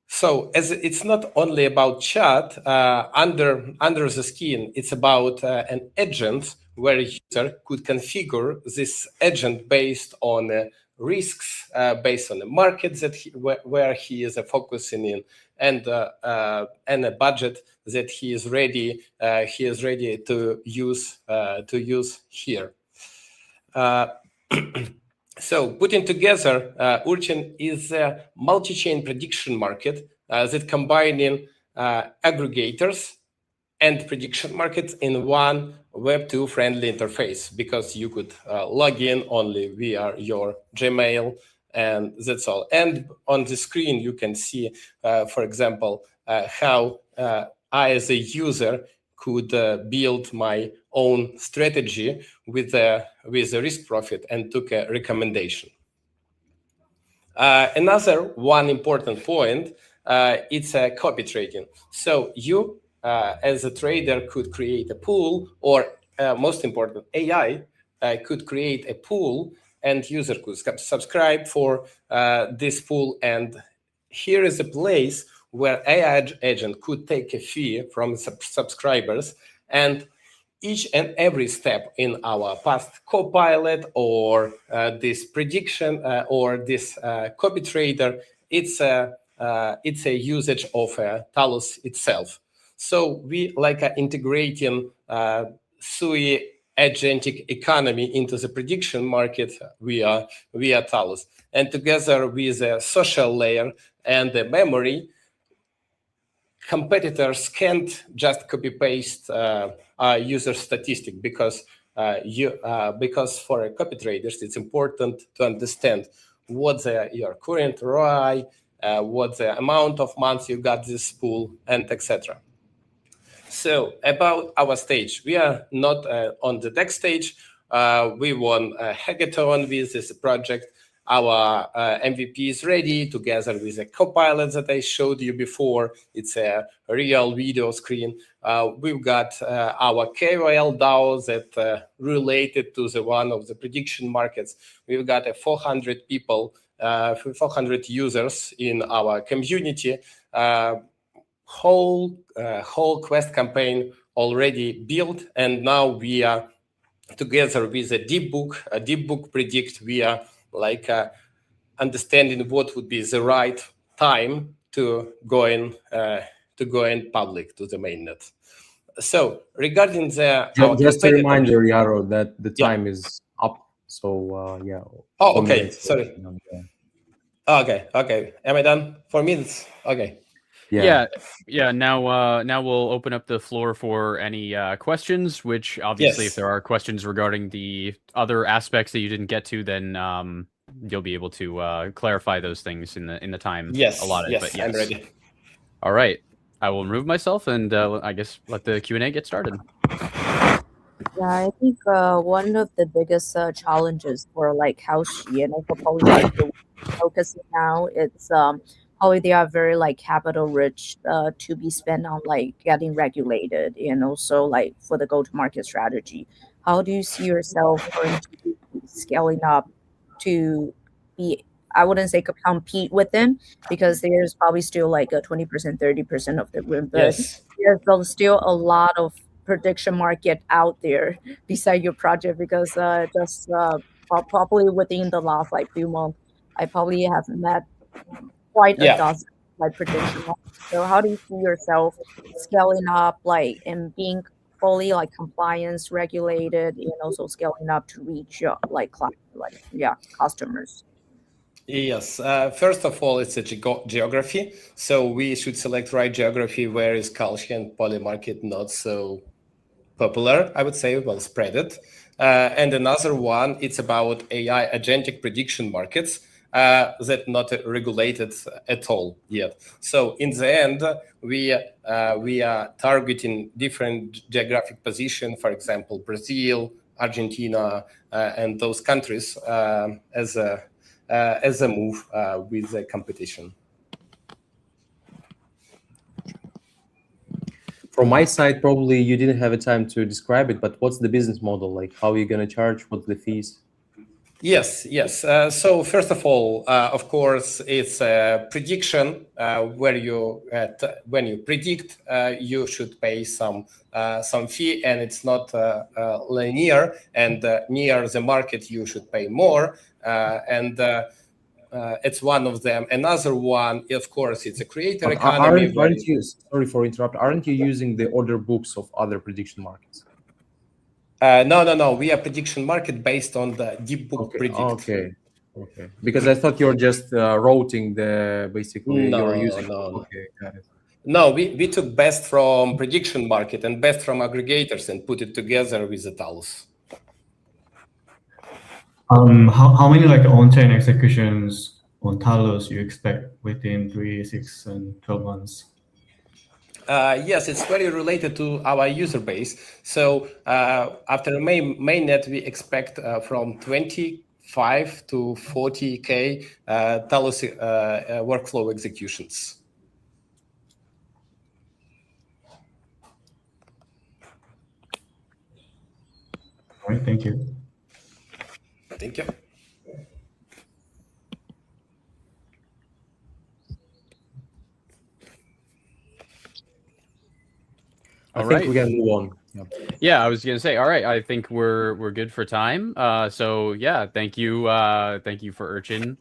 So as it's not only about chat under the skin, it's about an agent where a user could configure this agent based on risks, based on the market that where he is focusing in, and a budget that he is ready to use here. So putting together, Urchin is a multi-chain prediction market that combining aggregators and prediction markets in one Web2 friendly interface, because you could log in only via your Gmail, and that's all. And on the screen, you can see, for example, how I as a user could build my own strategy with a risk profit and took a recommendation. Another one important point, it's a copy trading. So you, as a trader, could create a pool, or most important, AI could create a pool, and user could subscribe for this pool. And here is a place where AI agent could take a fee from subscribers, and each and every step in our past copilot or this prediction or this copy trader, it's a usage of Talus itself. So we like integrating SUI agentic economy into the prediction market via Talus, and together with a social layer and the memory, competitors can't just copy paste user statistic, because for copy traders it's important to understand what's your current ROI, what's the amount of months you got this pool, and etc. So about our stage, we are not on the tech stage. We won a hackathon with this project. Our MVP is ready together with a copilot that I showed you before. It's a real video screen. We've got our KOL DAO that related to the one of the prediction markets. We've got 400 people, 400 users in our community. Whole quest campaign already built, and now we are together with a deep book predict. We are like understanding what would be the right time to go in public to the mainnet. So regarding the just a reminder, Yaro, that the time is up. So yeah. Oh, okay. Sorry. Okay. Am I done? 4 minutes. Okay. Yeah. Now we'll open up the floor for any questions. Which obviously, if there are questions regarding the other aspects that you didn't get to, then you'll be able to clarify those things in the time allotted. Yes, but I'm ready. All right, I will remove myself and I guess let the Q&A get started. Yeah, I think one of the biggest challenges for like Haoxi and also probably like the focusing now, it's probably they are very like capital rich to be spent on like getting regulated and also like for the go-to-market strategy. How do you see yourself currently scaling up to be, I wouldn't say compete with them because there's probably still like a 20%, 30% of the room, but Yes. there's still a lot of prediction market out there beside your project because just probably within the last like few months, I probably have met quite a Yeah. dozen like prediction markets. So how do you see yourself scaling up like and being fully like compliance regulated and also scaling up to reach your like customers? Yes. First of all, it's a geography. So we should select right geography where is culture and poly market not so popular, I would say, well spreaded. And another one, it's about AI agentic prediction markets that not regulated at all yet. So in the end, we are targeting different geographic position, for example, Brazil, Argentina, and those countries as a move with the competition. From my side, probably you didn't have a time to describe it, but what's the business model? Like, how are you going to charge? What's the fees? Yes. So first of all, of course, it's a prediction where when you predict, you should pay some fee, and it's not linear. And near the market, you should pay more. And it's one of them. Another one, of course, it's a creator economy. Aren't you? Sorry for interrupting. Aren't you using the order books of other prediction markets? No. We are prediction market based on the deep book predict. Okay. Because I thought you're just routing the basically you're using. No. Okay, got it. No, we took best from prediction market and best from aggregators and put it together with the Talus. How many like on-chain executions on Talus you expect within 3, 6, and 12 months? Yes, it's very related to our user base. So after mainnet, we expect from 25 to 40K Talus workflow executions. All right, thank you. Thank you. I think we can move on. Yeah, I was gonna say, all right, I think we're good for time. So yeah, thank you for Urchin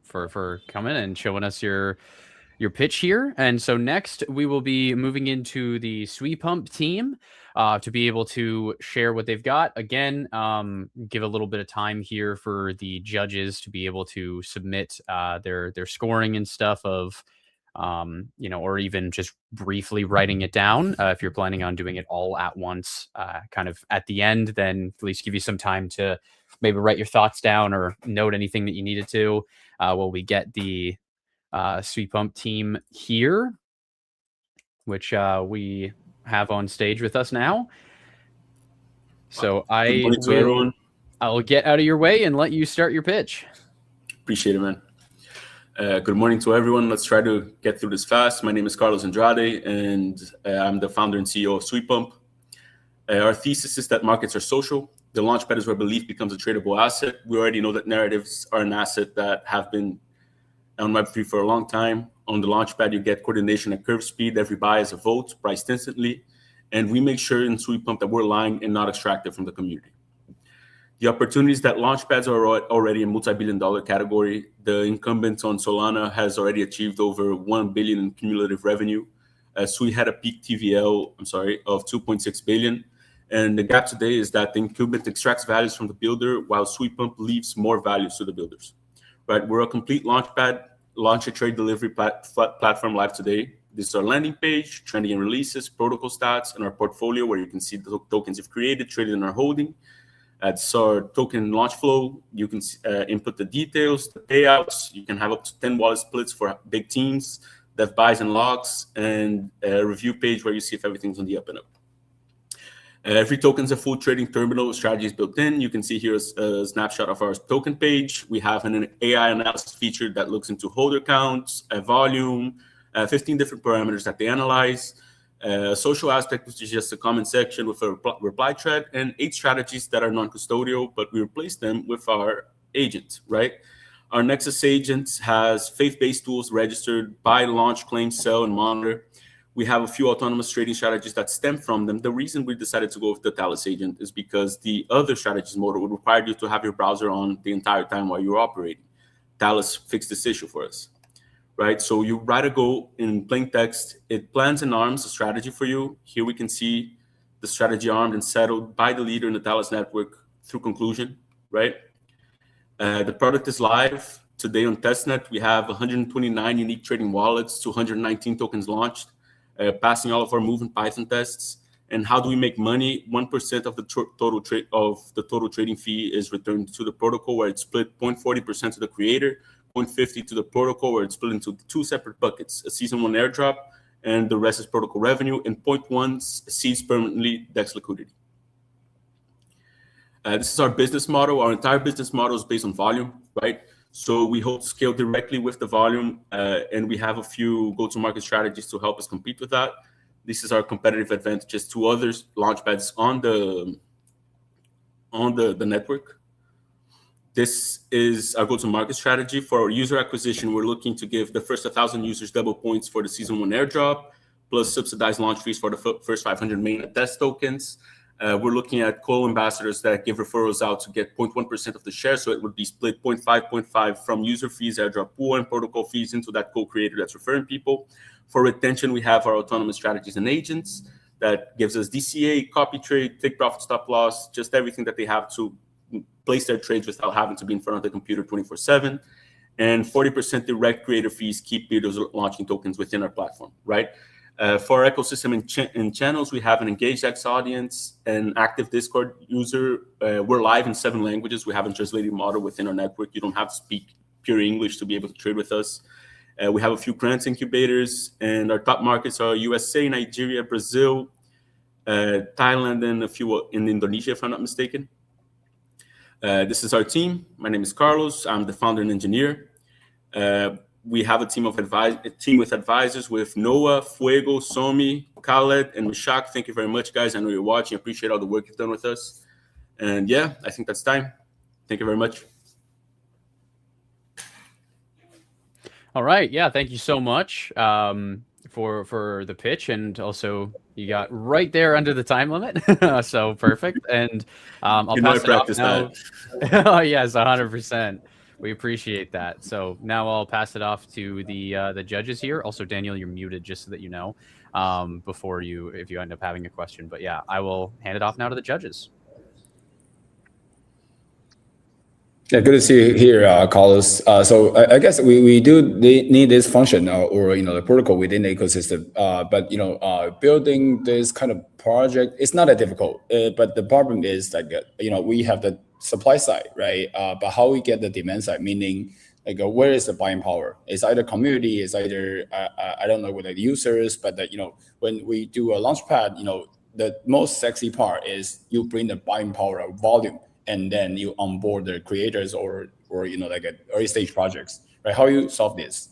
for coming and showing us your pitch here. And so next we will be moving into the Sweepump team to be able to share what they've got. Again, give a little bit of time here for the judges to be able to submit their scoring and stuff of or even just briefly writing it down. If you're planning on doing it all at once, kind of at the end, then at least give you some time to maybe write your thoughts down or note anything that you needed to while we get the Sweepump team here, which we have on stage with us now. So I'll get out of your way and let you start your pitch. Appreciate it, man. Good morning to everyone. Let's try to get through this fast. My name is Carlos Andrade, and I'm the founder and CEO of Sweepump. Our thesis is that markets are social. The launchpad is where belief becomes a tradable asset. We already know that narratives are an asset that have been on Web3 for a long time. On the launchpad, you get coordination at curve speed. Every buy is a vote, priced instantly. And we make sure in Sweepump that we're aligned and not extracted from the community. The opportunities that launchpads are already a multi-billion-dollar category. The incumbent on Solana has already achieved over 1 billion in cumulative revenue. Sui had a peak TVL, of 2.6 billion. And the gap today is that the incumbent extracts values from the builder while Sweepump leaves more values to the builders. Right? We're a complete launchpad, launch a trade delivery platform live today. This is our landing page, trending and releases, protocol stats, and our portfolio where you can see the tokens you've created, traded, and are holding. That's our token launch flow. You can input the details, the payouts. You can have up to 10 wallet splits for big teams, dev buys and logs, and a review page where you see if everything's on the up and up. Every token is a full trading terminal with strategies built in. You can see here a snapshot of our token page. We have an AI analysis feature that looks into holder counts, volume, 15 different parameters that they analyze, social aspect, which is just a comment section with a reply thread, and 8 strategies that are non-custodial, but we replace them with our agent, right? Our Nexus agent has faith-based tools registered, buy, launch, claim, sell, and monitor. We have a few autonomous trading strategies that stem from them. The reason we decided to go with the Talus agent is because the other strategies model would require you to have your browser on the entire time while you're operating. Talus fixed this issue for us, right? So you write a goal in plain text. It plans and arms a strategy for you. Here we can see the strategy armed and settled by the leader in the Talus network through conclusion, right? The product is live today on testnet. We have 129 unique trading wallets, 219 tokens launched. Passing all of our Move and Python tests. And how do we make money? 1% of the total trading fee is returned to the protocol, where it's split 0.40% to the creator, 0.50 to the protocol, where it's split into 2 separate buckets: a season 1 airdrop, and the rest is protocol revenue, and 0.1 seeds permanently DEX liquidity. This is our business model. Our entire business model is based on volume, right? So we hope to scale directly with the volume, and we have a few go-to-market strategies to help us compete with that. This is our competitive advantages to others launchpads on the network. This is our go-to-market strategy. For our user acquisition, we're looking to give the first 1,000 users double points for the season 1 airdrop, plus subsidized launch fees for the first 500 main test tokens. We're looking at co-ambassadors that give referrals out to get 0.1% of the share. So it would be split 0.5 from user fees, airdrop pool, and protocol fees into that co-creator that's referring people. For retention, we have our autonomous strategies and agents that gives us DCA, copy trade, take profit, stop loss, just everything that they have to place their trades without having to be in front of the computer 24/7. And 40% direct creator fees keep builders launching tokens within our platform, right? For our ecosystem and channels, we have an engaged X audience, an active Discord user. We're live in 7 languages. We have a translated model within our network. You don't have to speak pure English to be able to trade with us. We have a few grants incubators, and our top markets are USA, Nigeria, Brazil, Thailand, and a few in Indonesia, if I'm not mistaken. This is our team. My name is Carlos. I'm the founder and engineer. We have a team with advisors with Noah, Fuego, Somi, Khaled, and Mishak. Thank you very much, guys. I know you're watching. I appreciate all the work you've done with us. And yeah, I think that's time. Thank you very much. All right. Yeah. Thank you so much for the pitch, and also you got right there under the time limit. So perfect. And I'll pass it off now. Oh, yes, 100%. We appreciate that. So now I'll pass it off to the judges here. Also, Daniel, you're muted, just so that you know, if you end up having a question. But yeah, I will hand it off now to the judges. Yeah, good to see you here, Carlos. So I guess we do need this function or the protocol within the ecosystem. But building this kind of project, it's not that difficult. But the problem is like we have the supply side, right? But how we get the demand side, meaning like where is the buying power? It's either community, it's either I don't know whether the users, but when we do a launchpad, the most sexy part is you bring the buying power of volume, and then you onboard the creators or like early stage projects, right? How you solve this?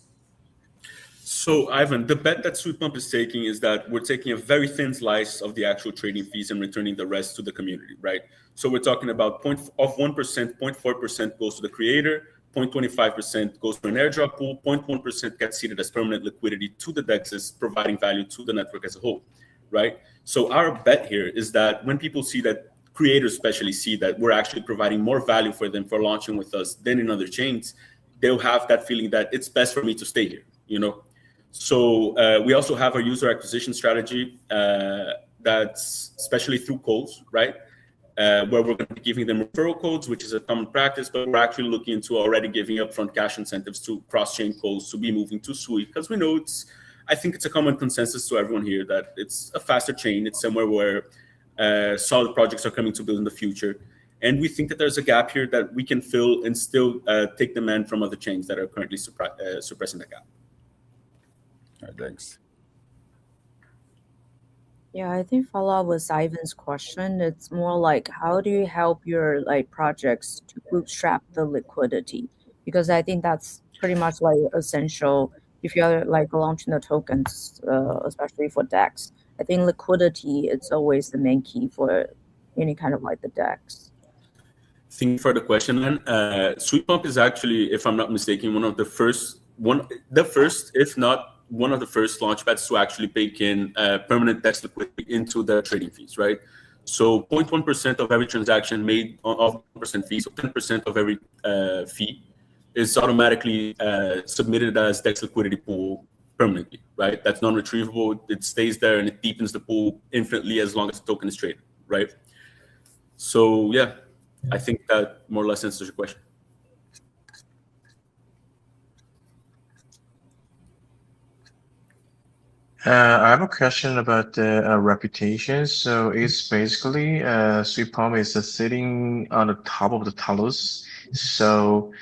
So Ivan, the bet that Sweetpump is taking is that we're taking a very thin slice of the actual trading fees and returning the rest to the community, right? So we're talking about 1%, 0.4% goes to the creator, 0.25% goes to an airdrop pool, 0.1% gets seeded as permanent liquidity to the DEXs, providing value to the network as a whole, right? So our bet here is that when people see that, creators especially see that we're actually providing more value for them for launching with us than in other chains, they'll have that feeling that it's best for me to stay here, So we also have our user acquisition strategy that's especially through codes, right? Where we're going to be giving them referral codes, which is a common practice, but we're actually looking into already giving upfront cash incentives to cross-chain codes to be moving to Sui, because we know I think it's a common consensus to everyone here that it's a faster chain. It's somewhere where solid projects are coming to build in the future. And we think that there's a gap here that we can fill and still take demand from other chains that are currently suppressing the gap. All right, thanks. Yeah, I think follow up with Ivan's question. It's more like how do you help your like projects to bootstrap the liquidity? Because I think that's pretty much like essential if you're like launching the tokens, especially for DEX. I think liquidity is always the main key for any kind of like the DEX. Thank you for the question, man. Sweet Pump is actually, if I'm not mistaken, the first, if not one of the first launchpads to actually bake in permanent DEX liquidity into the trading fees, right? So 0.1% of every transaction made of 1% fee, so 10% of every fee is automatically submitted as DEX liquidity pool permanently, right? That's non-retrievable. It stays there and it deepens the pool infinitely as long as the token is traded, right? So yeah, I think that more or less answers your question. I have a question about the reputation. So it's basically Sweet Palm is sitting on the top of the Talus. So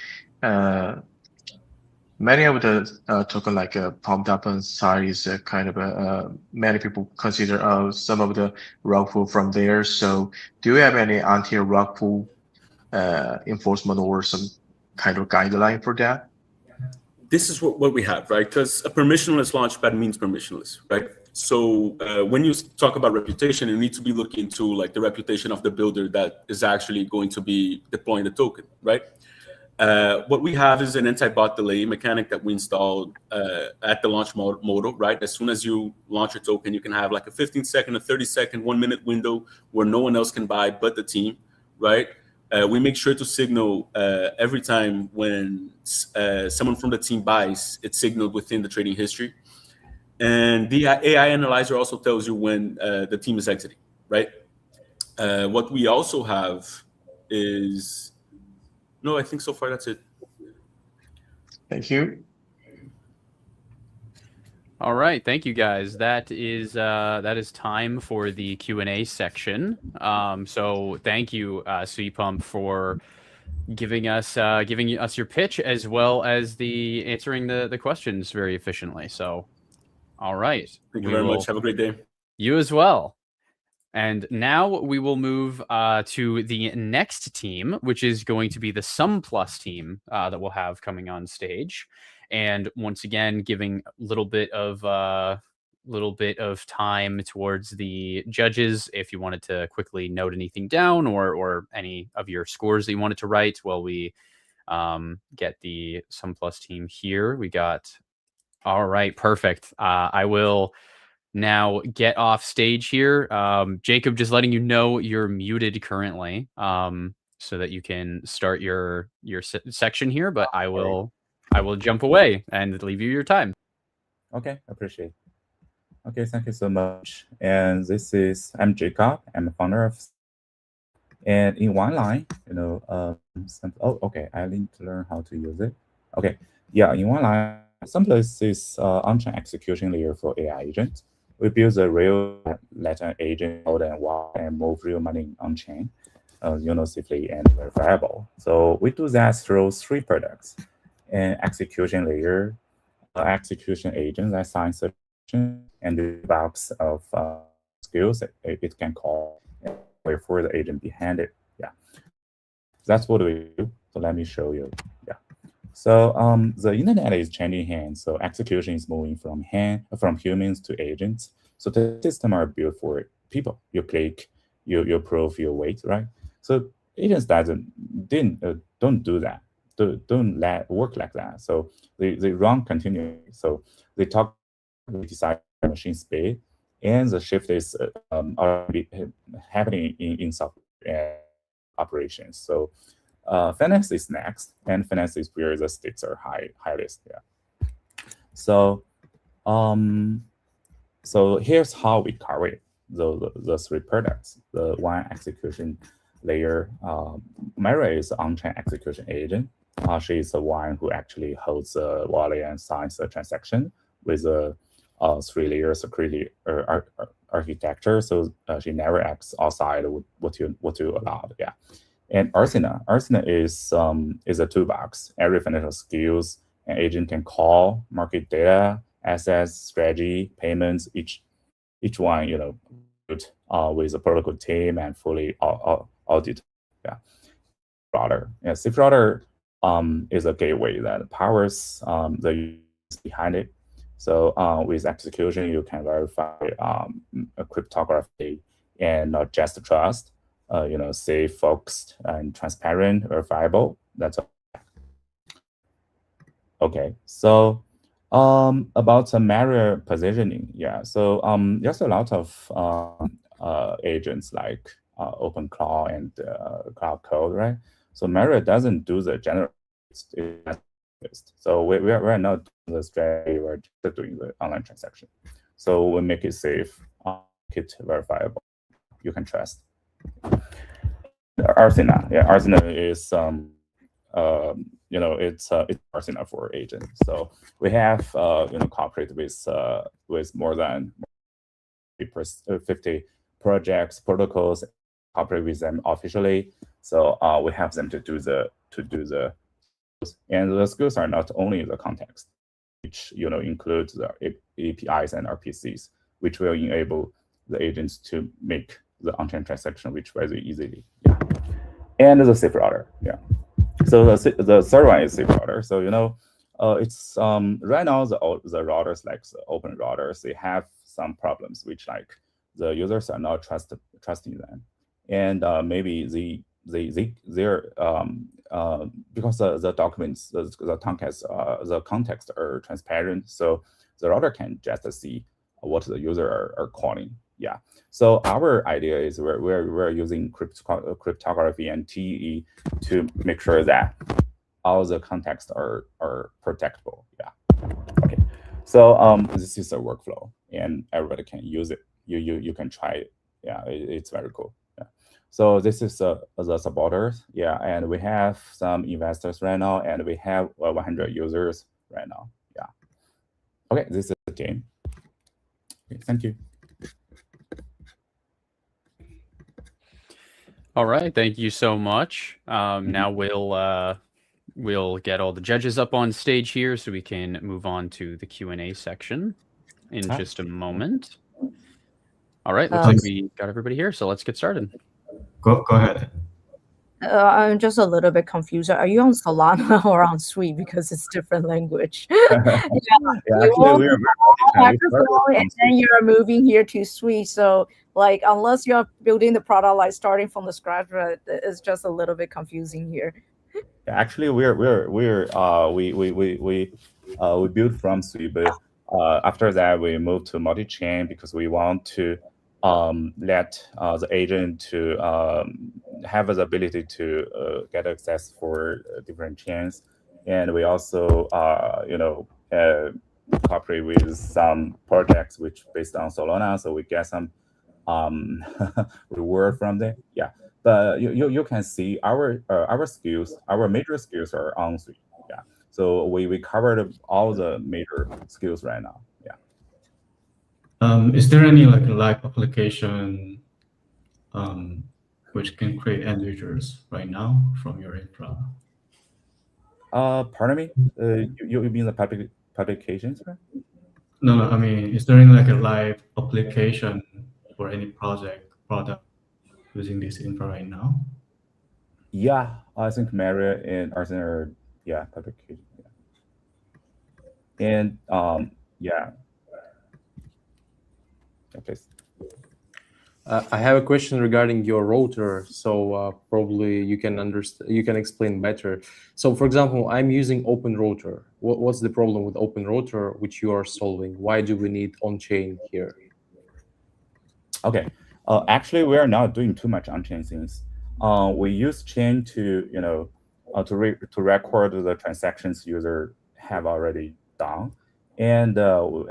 many of the token like pumped up on side is kind of many people consider some of the rug pull from there. So do you have any anti-rug pull enforcement or some kind of guideline for that? This is what we have, right? Because a permissionless launchpad means permissionless, right? So when you talk about reputation, you need to be looking into like the reputation of the builder that is actually going to be deploying the token, right? What we have is an anti-bot delay mechanic that we installed at the launch model, right? As soon as you launch your token, you can have like a 15-second, a 30-second, 1-minute window where no one else can buy but the team, right? We make sure to signal every time when someone from the team buys, it's signaled within the trading history. And the AI analyzer also tells you when the team is exiting, right? What we also have is, no, I think so far that's it. Thank you. All right, thank you guys. That is time for the Q&A section. So thank you, Sweet Pump, for giving us your pitch as well as the answering the questions very efficiently. So, all right, thank you very much. Have a great day. You as well. And now we will move to the next team, which is going to be the Sum Plus team that we'll have coming on stage. And once again, giving a little bit of time towards the judges if you wanted to quickly note anything down or any of your scores that you wanted to write while we get the Sum Plus team here. We got, all right, perfect. I will now get off stage here. Jacob, just letting you know you're muted currently, so that you can start your section here, but I will jump away and leave you your time. Okay, appreciate. Okay, thank you so much. And I'm Jacob. I'm a founder of. And in one line, okay, I need to learn how to use it. Okay, yeah, in one line, Someplace is on-chain execution layer for AI agents. We build a real latent agent hold and walk and move real money on-chain, safely and verifiable. So we do that through 3 products: an execution layer, execution agent that signs the and the box of skills it can call for the agent behind it. Yeah, that's what we do. So let me show you. Yeah. So the internet is changing hands. So execution is moving from humans to agents. So the system are built for people. You click, you approve, you wait, right? So agents don't do that. Don't work like that. So they run continuously. So they decide machine speed, and the shift is already happening in software and operations. So finance is next, and finance is where the stakes are highest. Yeah. So so here's how we cover it. The 3 products. The one execution layer. Mara is on-chain execution agent. She is the one who actually holds the wallet and signs the transaction with a 3-layer security architecture. So she never acts outside of what you allowed. Yeah. And Arsena is a toolbox. Every financial skills an agent can call, market data, assets, strategy, payments. Each each one, with a protocol team and fully audit. Yeah, router. Yeah, safe router is a gateway that powers the users behind it. So with execution, you can verify cryptography and not just trust. Safe, focused, and transparent, verifiable. That's all. Okay, so about the Maria positioning, yeah. So there's a lot of agents like OpenClaw and Cloud Code, right? So Maria doesn't do the general. So we're not doing the strategy. We're just doing the online transaction. So we make it safe, make it verifiable. You can trust. Arsena, yeah, Arsena is it's Arsena for agents. So we have cooperate with more than 50 projects, protocols, cooperate with them officially. So we have them to do the and the skills are not only the context, which includes the APIs and RPCs, which will enable the agents to make the on-chain transaction which very easily. Yeah. And the safe router. Yeah. So the third one is safe router. So it's right now the routers like the open routers, they have some problems which like the users are not trusting them, and maybe they're because the documents, the context are transparent, so the router can just see what the user are calling. Yeah. So our idea is we're using cryptography and TEE to make sure that all the contexts are protectable. Yeah. Okay. So this is a workflow, and everybody can use it. You can try it. Yeah, it's very cool. Yeah. So this is the supporters. Yeah, and we have some investors right now, and we have 100 users right now. Yeah. Okay, this is the team. Okay, thank you. All right, thank you so much. Now we'll get all the judges up on stage here so we can move on to the Q&A section in just a moment. All right, looks like we got everybody here, so let's get started. Go ahead. I'm just a little bit confused. Are you on Solana or on Sui, because it's different language? Actually, and then you're moving here to Sui. So like, unless you're building the product like starting from the scratch, it's just a little bit confusing here. Actually, we built from Sui, but after that we moved to multi-chain because we want to let the agent to have the ability to get access for different chains, and we also cooperate with some projects which based on Solana, so we get some reward from them. Yeah, but you can see our skills, our major skills are on Sui. Yeah, so we covered all the major skills right now. Yeah. Is there any like live application which can create end users right now from your infra? Pardon me? You mean the publications, right? No, I mean, is there any like a live application for any product using this infra right now? Yeah, I think Marriott and Arsenal are publication. Yeah. And yeah. Please. I have a question regarding your router, so probably you can explain better. So, for example, I'm using Open Router. What's the problem with Open Router which you are solving? Why do we need on-chain here? Okay, actually, we are not doing too much on-chain things. We use chain to to record the transactions user have already done, and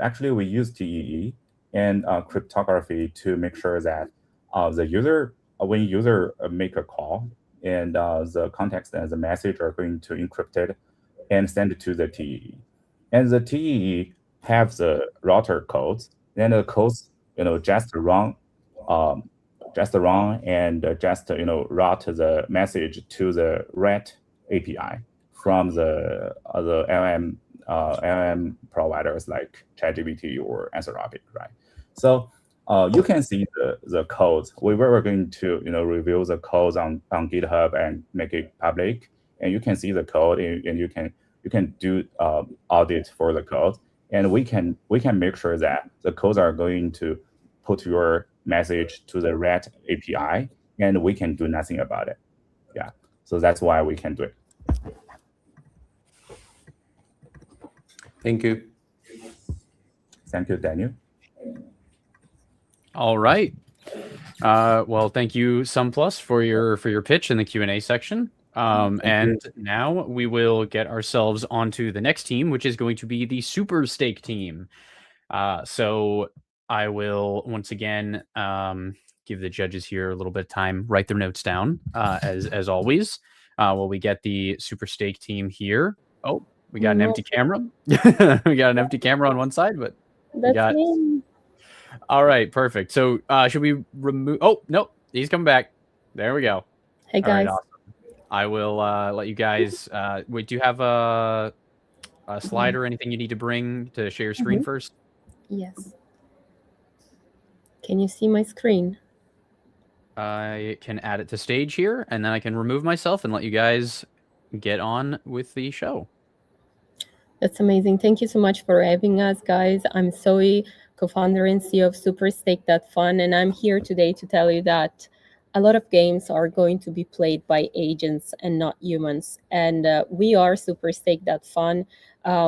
actually we use TEE and cryptography to make sure that the user, when user make a call, and the context and the message are going to encrypt it and send it to the TEE, and the TEE have the router codes. Then the codes just run and just route the message to the RET API from the other LM providers like ChatGPT or Anthropic, right? So you can see the codes. We were going to review the codes on GitHub and make it public, and you can see the code, and you can do audit for the code, and we can make sure that the codes are going to put your message to the REST API, and we can do nothing about it. Yeah, so that's why we can do it. Thank you. Thank you, Daniel. All right. Well, thank you, SumPlus, for your pitch in the Q&A section. And now we will get ourselves onto the next team, which is going to be the Super Stake team. So I will once again give the judges here a little bit of time, write their notes down, as always. While we get the Super Stake team here. Oh, we got an empty camera. We got an empty camera on one side, but we got. me. All right, perfect. So should we remove? Oh no, he's coming back. There we go. Hey All right, guys. awesome. I will let you guys. Wait, do you have a slide or anything you need to bring to share your screen first? Yes. Can you see my screen? I can add it to stage here, and then I can remove myself and let you guys get on with the show. That's amazing. Thank you so much for having us, guys. I'm Zoe, co-founder and CEO of SuperStake.fun, and I'm here today to tell you that a lot of games are going to be played by agents and not humans. And we are SuperStake.fun,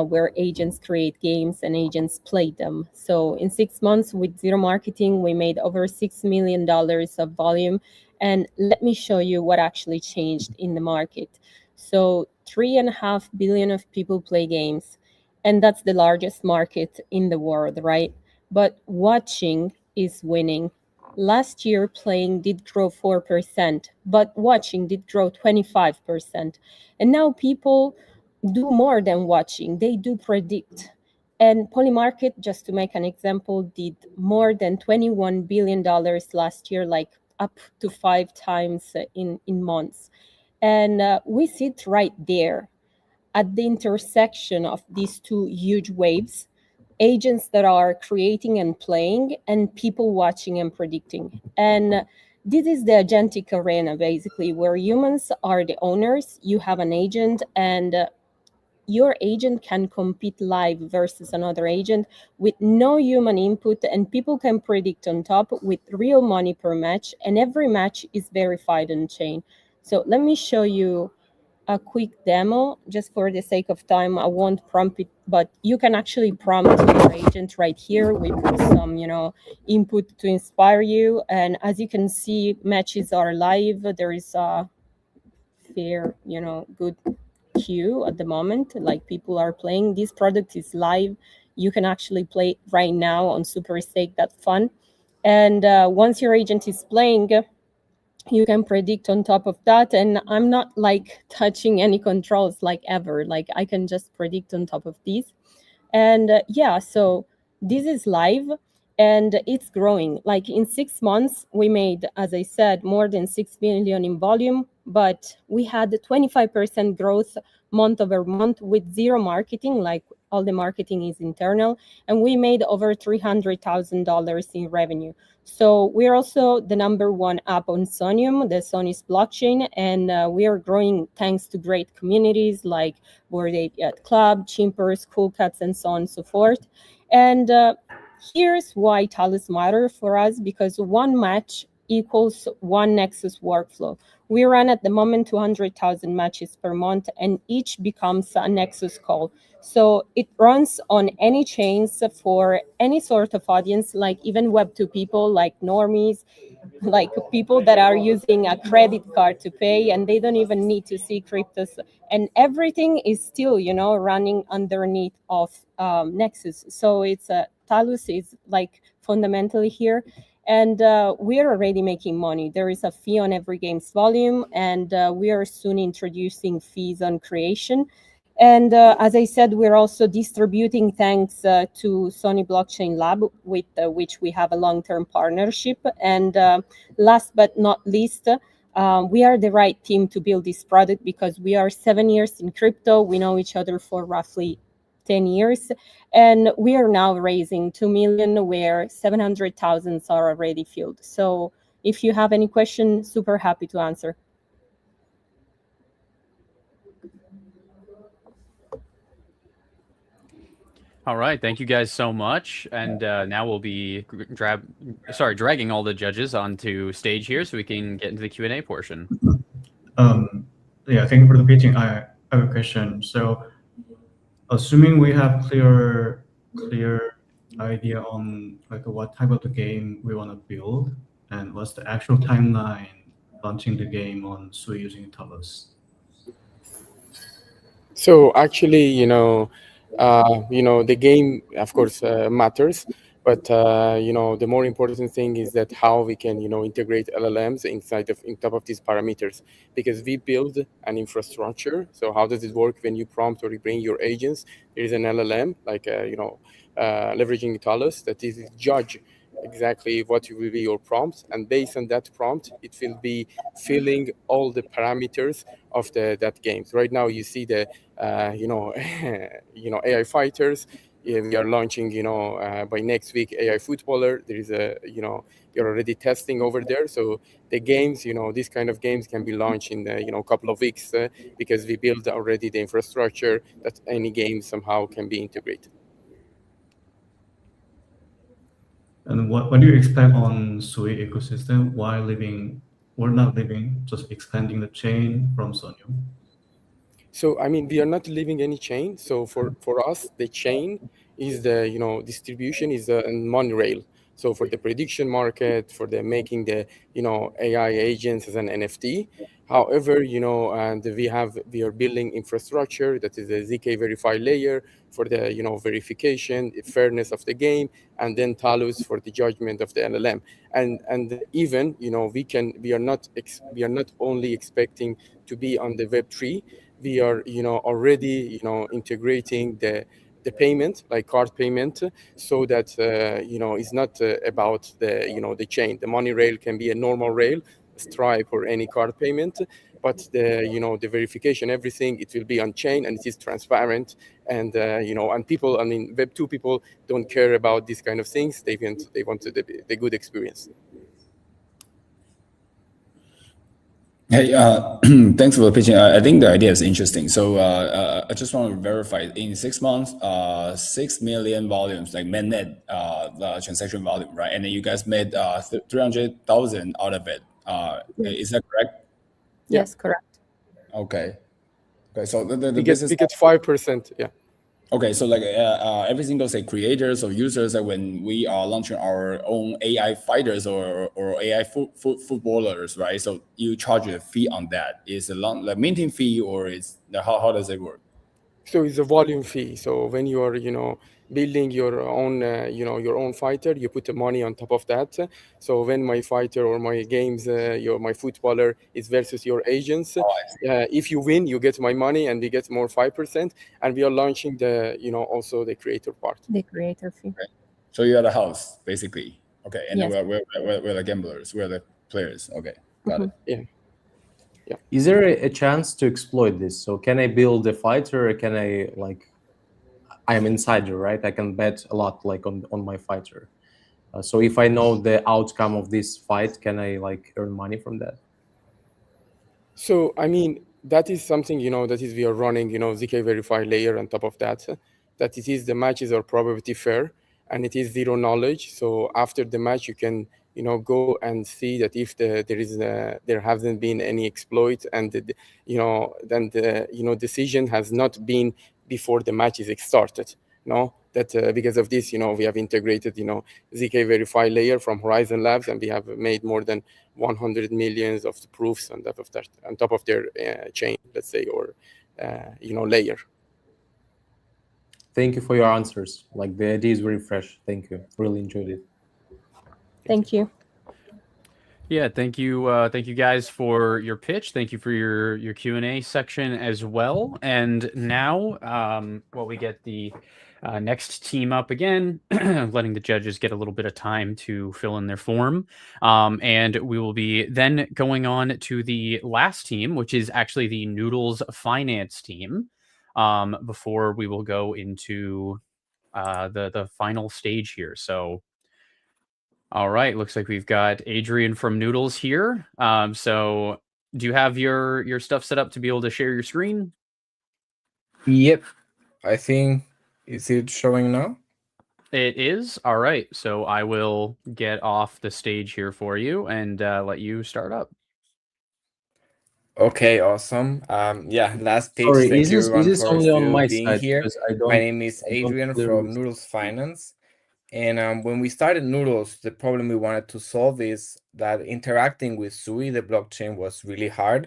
where agents create games and agents play them. So in 6 months with zero marketing, we made over $6 million of volume. And let me show you what actually changed in the market. So 3.5 billion of people play games, and that's the largest market in the world, right? But watching is winning. Last year, playing did grow 4%, but watching did grow 25%. And now people do more than watching, they do predict. And Polymarket, just to make an example, did more than $21 billion last year, like up to 5 times in months. And we sit right there at the intersection of these two huge waves, agents that are creating and playing, and people watching and predicting. And this is the agentic arena, basically, where humans are the owners. You have an agent, and your agent can compete live versus another agent with no human input, and people can predict on top with real money per match, and every match is verified on chain. So let me show you a quick demo, just for the sake of time. I won't prompt it, but you can actually prompt your agent right here. We put some, input to inspire you. And as you can see, matches are live. There is a fair, good queue at the moment. Like, people are playing. This product is live. You can actually play right now on SuperStake.fun. And once your agent is playing, you can predict on top of that. And I'm not like touching any controls like ever. Like, I can just predict on top of these. And yeah, so this is live and it's growing. Like, in 6 months, we made, as I said, more than 6 million in volume, but we had 25% growth month over month with zero marketing. Like, all the marketing is internal, and we made over $300,000 in revenue. So we're also the #1 app on Sonium, the Sony's blockchain, and we are growing thanks to great communities like Bored Ape Yacht Club, Chimpers, Cool Cats, and so on and so forth. And here's why Talus matter for us, because one match equals one Nexus workflow. We run at the moment 200,000 matches per month, and each becomes a Nexus call. So it runs on any chains for any sort of audience, like even Web2 people, like normies, like people that are using a credit card to pay, and they don't even need to see cryptos. And everything is still, running underneath of Nexus. So it's Talus is like fundamentally here. And we are already making money. There is a fee on every game's volume, and we are soon introducing fees on creation. And as I said, we're also distributing thanks to Sony Blockchain Lab, with which we have a long-term partnership. And last but not least, we are the right team to build this product because we are 7 years in crypto. We know each other for roughly 10 years. And we are now raising 2 million, where 700,000 are already filled. So if you have any question, super happy to answer. All right, thank you guys so much. And now we'll be dragging all the judges onto stage here so we can get into the Q&A portion. Yeah, thank you for the pitching. I have a question. So, assuming we have clear idea on like what type of the game we want to build and what's the actual timeline launching the game on Sui using Talus. So actually, the game, of course, matters, but the more important thing is that how we can, integrate LLMs in top of these parameters, because we build an infrastructure. So how does it work when you prompt or you bring your agents? There is an LLM, like leveraging Talus, that is judge exactly what will be your prompt, and based on that prompt, it will be filling all the parameters of that game. So right now, you see the AI fighters. Yeah, we are launching, by next week, AI footballer. There is we're already testing over there. So the games, these kind of games can be launched in a couple of weeks because we built already the infrastructure that any game somehow can be integrated. And what do you expect on Sui ecosystem while just expanding the chain from Sonio? So, I mean, we are not leaving any chain. So for us, the chain is the, distribution is a monorail. So for the prediction market, for the making the, AI agents as an NFT. However, and we are building infrastructure that is a ZK verify layer for the, verification, fairness of the game, and then Talus for the judgment of the LLM. And even, we are not only expecting to be on the Web3. We are, already, integrating the payment, like card payment, so that, it's not about the, the chain. The money rail can be a normal rail, Stripe or any card payment, but the verification, everything, it will be on chain and it is transparent. And, and people, I mean, Web2 people don't care about these kind of things. They want the good experience. Hey, thanks for the pitching. I think the idea is interesting. So I just want to verify in 6 months, 6 million volumes, like mainnet the transaction volume, right? And then you guys made 300,000 out of it. Is that correct? Yes, correct. Okay. Okay. So the we business get 5%. Yeah. Okay, so like every single say creators or users, like when we are launching our own AI fighters or AI footballers, right? So you charge a fee on that. Is it like minting fee or is how does it work? So it's a volume fee. So when you are, building your own, your own fighter, you put the money on top of that. So when my fighter or my games, my footballer is versus your agents, if you win, you get my money and we get more 5%. And we are launching the, also the creator part. The creator fee. Okay. So you're the house, basically. Okay, and Yes. then we're the gamblers, we're the players. Okay, got it. Yeah. Yeah. Is there a chance to exploit this? So can I build a fighter? Or can I I am insider, right? I can bet a lot on my fighter. So if I know the outcome of this fight, can I earn money from that? So I mean, that is something that is we are running ZK verify layer on top of that. That it is the matches are probability fair and it is zero knowledge. So after the match, you can go and see that if there hasn't been any exploit and then the decision has not been before the match is started. No, that because of this, we have integrated ZK verify layer from Horizon Labs, and we have made more than 100 millions of the proofs on top of that, on top of their chain, let's say, or layer. Thank you for your answers. The idea is very fresh. Thank you. Really enjoyed it. Thank you. Yeah, thank you guys for your pitch. Thank you for your Q&A section as well. And now, we get the next team up again, letting the judges get a little bit of time to fill in their form. And we will be then going on to the last team, which is actually the Noodles Finance team. before we will go into the final stage here. So, all right, looks like we've got Adrian from Noodles here. So, do you have your stuff set up to be able to share your screen? Yep, I think, is it showing now? It is. All right. So I will get off the stage here for you and let you start up. Okay, awesome. Yeah, last page. Sorry, Thank is you this everyone for only on still my being side? here. Because My name is I don't Adrian clearly from Noodles Finance. And when we started Noodles, the problem we wanted to solve is that interacting with Sui, the blockchain, was really hard.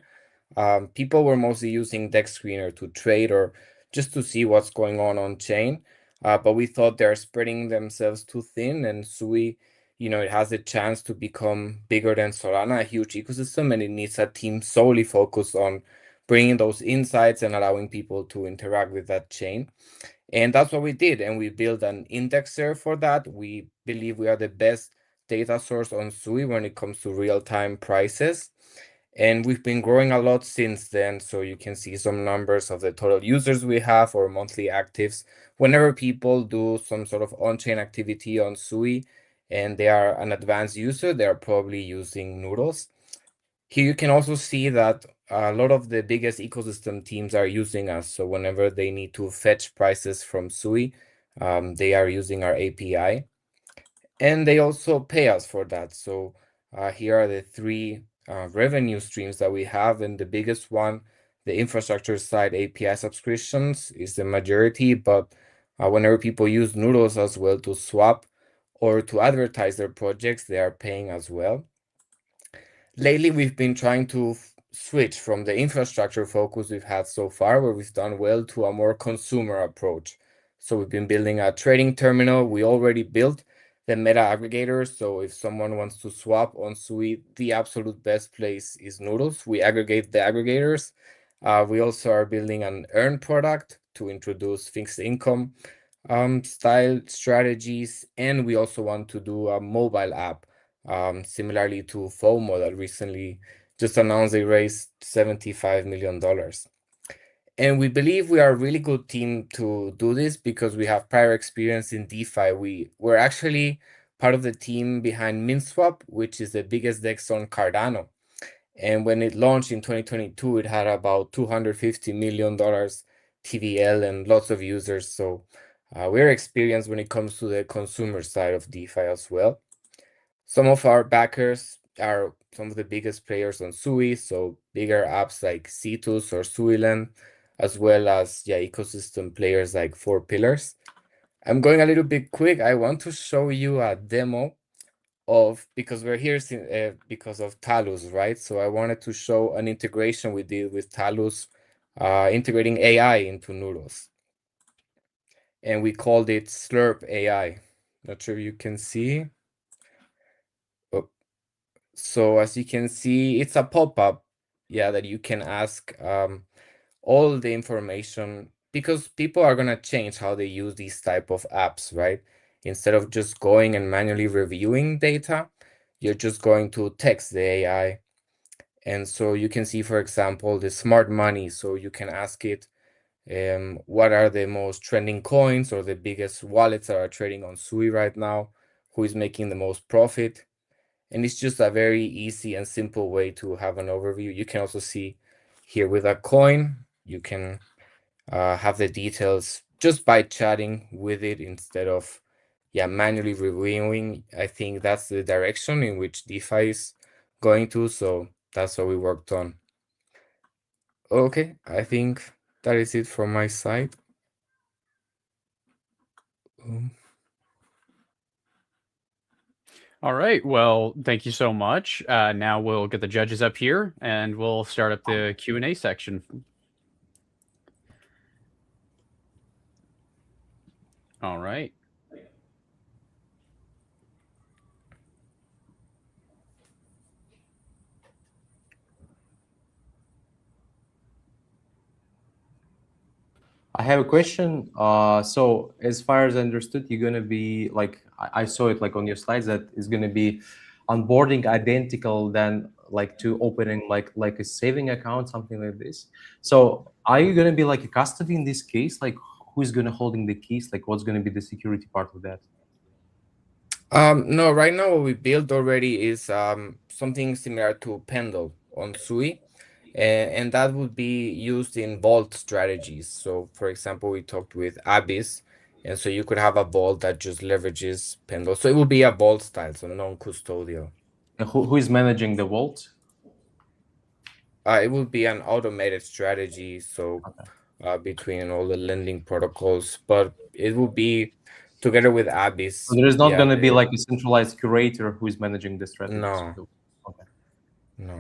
People were mostly using Dex Screener to trade or just to see what's going on chain. But we thought they're spreading themselves too thin, and Sui, it has a chance to become bigger than Solana, a huge ecosystem, and it needs a team solely focused on bringing those insights and allowing people to interact with that chain. And that's what we did. And we built an indexer for that. We believe we are the best data source on Sui when it comes to real-time prices. And we've been growing a lot since then. So you can see some numbers of the total users we have or monthly actives. Whenever people do some sort of on-chain activity on Sui and they are an advanced user, they are probably using Noodles. Here you can also see that a lot of the biggest ecosystem teams are using us. So whenever they need to fetch prices from Sui, they are using our API. And they also pay us for that. So here are the three revenue streams that we have. And the biggest one, the infrastructure side API subscriptions, is the majority. But whenever people use Noodles as well to swap or to advertise their projects, they are paying as well. Lately, we've been trying to switch from the infrastructure focus we've had so far, where we've done well, to a more consumer approach. So we've been building a trading terminal. We already built the meta aggregator. So if someone wants to swap on Sui, the absolute best place is Noodles. We aggregate the aggregators. We also are building an earn product to introduce fixed income style strategies. And we also want to do a mobile app. Similarly to FOMO that recently just announced they raised $75 million. And we believe we are a really good team to do this because we have prior experience in DeFi. We were actually part of the team behind MintSwap, which is the biggest DEX on Cardano. And when it launched in 2022, it had about $250 million TVL and lots of users. So we're experienced when it comes to the consumer side of DeFi as well. Some of our backers are some of the biggest players on Sui, so bigger apps like Cetus or Suiland, as well as ecosystem players like 4Pillars. I'm going a little bit quick. I want to show you a demo because we're here because of Talus, right? So I wanted to show an integration we did with Talus, integrating AI into Noodles. And we called it Slurp AI. Not sure you can see. So as you can see, it's a pop-up, that you can ask all the information, because people are gonna change how they use these type of apps, right? Instead of just going and manually reviewing data, you're just going to text the AI. And so you can see, for example, the smart money. So you can ask it, what are the most trending coins or the biggest wallets that are trading on Sui right now? Who is making the most profit? And it's just a very easy and simple way to have an overview. You can also see here with a coin, you can have the details just by chatting with it instead of manually reviewing. I think that's the direction in which DeFi is going to. So that's what we worked on. Okay, I think that is it from my side. All right. Well, thank you so much. Now we'll get the judges up here and we'll start up the Q&A section. All right. I have a question. So as far as I understood, you're gonna be like, I saw it like on your slides that is gonna be onboarding identical then like to opening like a saving account, something like this. So Are you gonna be like a custody in this case? Like, who's gonna holding the keys? Like, what's gonna be the security part of that? No, right now what we built already is something similar to Pendle on Sui, and that would be used in vault strategies. So, for example, we talked with Abyss, and so you could have a vault that just leverages Pendle. So it would be a vault style, so non-custodial. And who is managing the vault? It would be an automated strategy, so between all the lending protocols, but it would be together with Abyss. So there is not going to be like a centralized curator who is managing the strategy. No. Okay. No.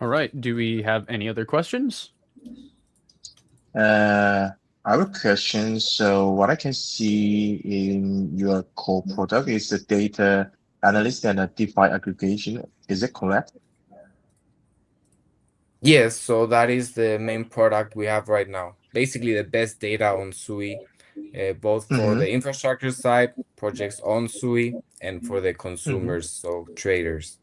All right. Do we have any other questions? I have a question. So what I can see in your core product is the data analyst and a DeFi aggregation. Is it correct? Yes, so that is the main product we have right now. Basically, the best data on Sui, both for the infrastructure side, projects on Sui, and for the consumers, so traders.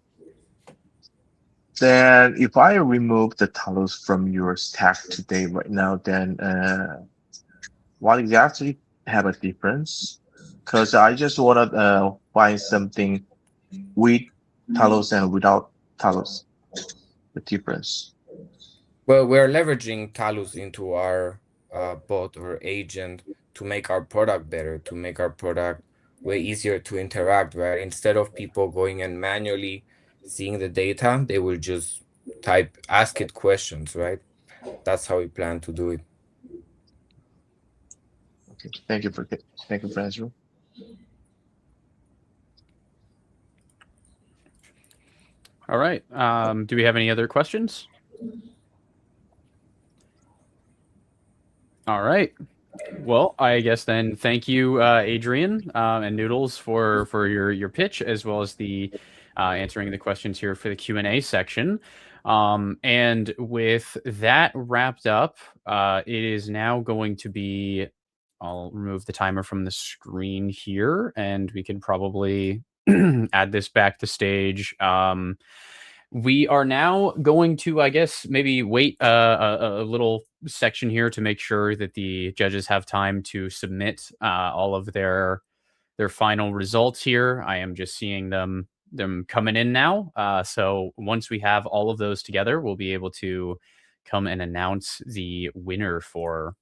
Then if I remove the Talus from your stack today right now, then what exactly have a difference? Because I just want to find something with Talus and without Talus, the difference. Well, we're leveraging Talus into our bot or agent to make our product better, to make our product way easier to interact, right? Instead of people going and manually seeing the data, they will just ask it questions, right? That's how we plan to do it. Okay, thank you for answering. All right. Do we have any other questions? All right. Well, I guess then thank you, Adrian and Noodles, for your pitch, as well as the answering the questions here for the Q&A section. And with that wrapped up, it is now going to be, I'll remove the timer from the screen here, and we can probably add this back to stage. We are now going to, I guess, maybe wait a little section here to make sure that the judges have time to submit all of their final results here. I am just seeing them coming in now. So once we have all of those together, we'll be able to come and announce the winner for,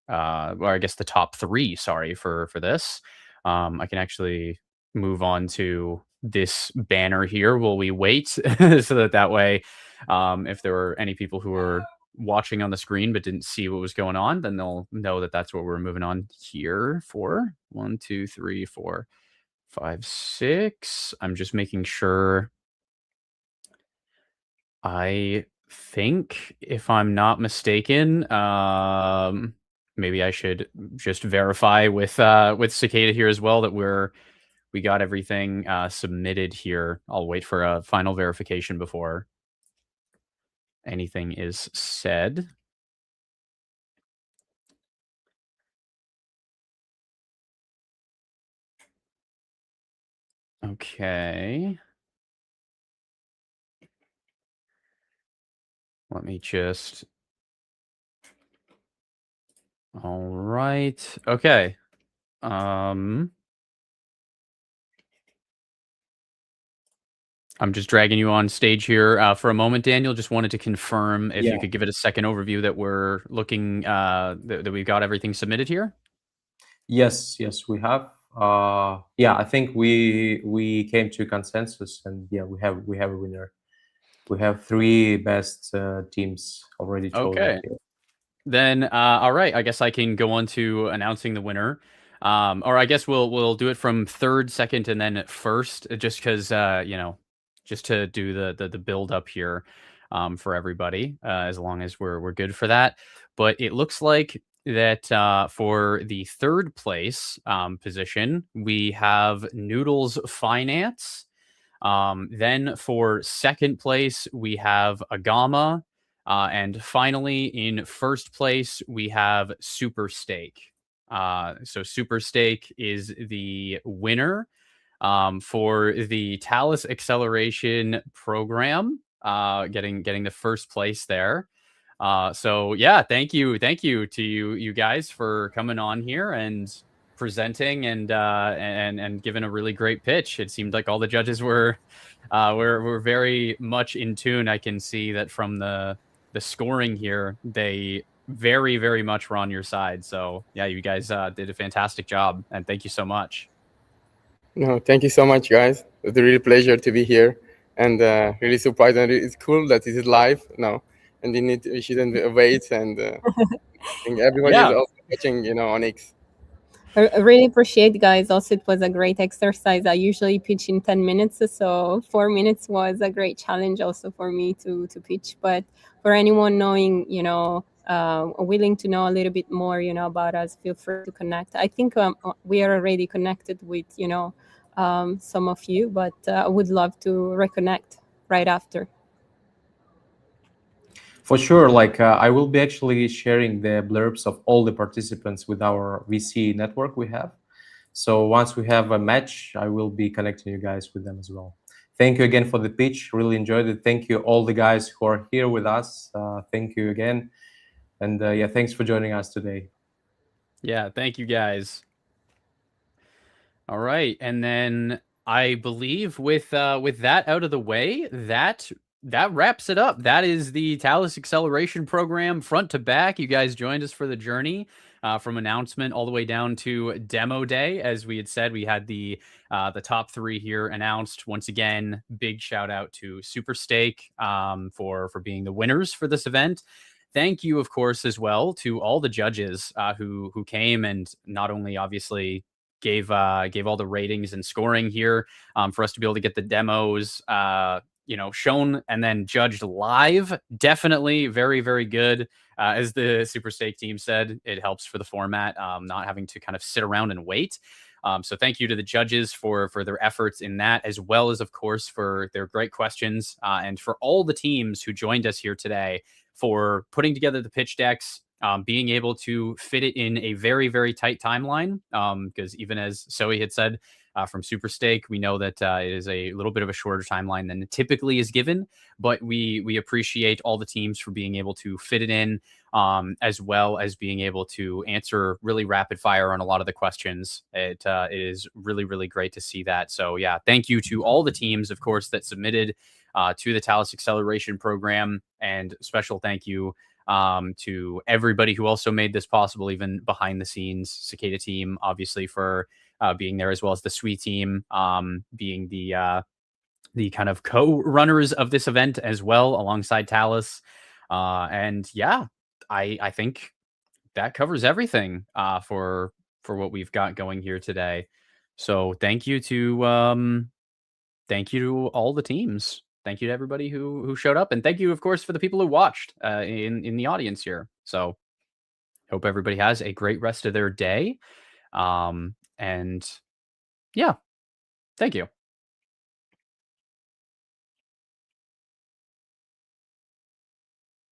or I guess the top three, sorry, for this. I can actually move on to this banner here while we wait so that way, if there were any people who were watching on the screen but didn't see what was going on, then they'll know that that's what we're moving on here for. 1, 2, 3, 4, 5, 6. I'm just making sure. I think, if I'm not mistaken, maybe I should just verify with Cicada here as well that we got everything submitted here. I'll wait for a final verification before anything is said. Okay. Let me just... All right. Okay. I'm just dragging you on stage here for a moment, Daniel. Just wanted to confirm if you could give it a second overview that we're looking, that we've got everything submitted here. Yes, we have. Yeah, I think we came to consensus, and yeah, we have a winner. We have 3 best teams already chosen. Okay. Then, all right. I guess I can go on to announcing the winner. Or I guess we'll do it from third, second, and then first, just because just to do the build up here for everybody, as long as we're good for that. But it looks like that for the third place position, we have Noodles Finance. Then for second place, we have Agama. And finally, in first place, we have Super Steak. So Super Steak is the winner. for the Talus Acceleration Program, getting the first place there. So yeah, thank you to you guys for coming on here and presenting and giving a really great pitch. It seemed like all the judges were very much in tune. I can see that from the scoring here, they very much were on your side. So yeah, you guys did a fantastic job, and thank you so much. No, thank you so much, guys. It's a real pleasure to be here, and really surprised. And it's cool that it is live now, and we shouldn't wait. And I think everybody is Yeah. also watching, on X. I really appreciate, guys. Also, it was a great exercise. I usually pitch in 10 minutes, so 4 minutes was a great challenge also for me to pitch. But for anyone knowing, willing to know a little bit more, about us, feel free to connect. I think we are already connected with, some of you, but I would love to reconnect right after. For sure, I will be actually sharing the blurbs of all the participants with our VC network we have. So once we have a match, I will be connecting you guys with them as well. Thank you again for the pitch. Really enjoyed it. Thank you all the guys who are here with us. Thank you again. And yeah, thanks for joining us today. Yeah, thank you guys. All right, and then I believe with that out of the way, that wraps it up. That is the Talus Acceleration Program front to back. You guys joined us for the journey from announcement all the way down to demo day. As we had said, we had the top 3 here announced. Once again, big shout out to Superstake for being the winners for this event. Thank you, of course, as well to all the judges who came and not only obviously gave all the ratings and scoring here for us to be able to get the demos shown and then judged live. Definitely very good. As the Superstake team said, it helps for the format, not having to kind of sit around and wait. So thank you to the judges for their efforts in that, as well as, of course, for their great questions, and for all the teams who joined us here today for putting together the pitch decks, being able to fit it in a very tight timeline. Because even as Zoe had said, from Superstake, we know that it is a little bit of a shorter timeline than it typically is given, but we appreciate all the teams for being able to fit it in, as well as being able to answer really rapid fire on a lot of the questions. It is really great to see that. So yeah, thank you to all the teams, of course, that submitted to the Talus Acceleration Program, and special thank you to everybody who also made this possible, even behind the scenes. Cicada team, obviously, for being there, as well as the Sweet team, being the kind of co-runners of this event as well, alongside Talus. And yeah, I think that covers everything for what we've got going here today. So thank you to all the teams. Thank you to everybody who showed up, and thank you, of course, for the people who watched in the audience here. So hope everybody has a great rest of their day. And yeah, thank you.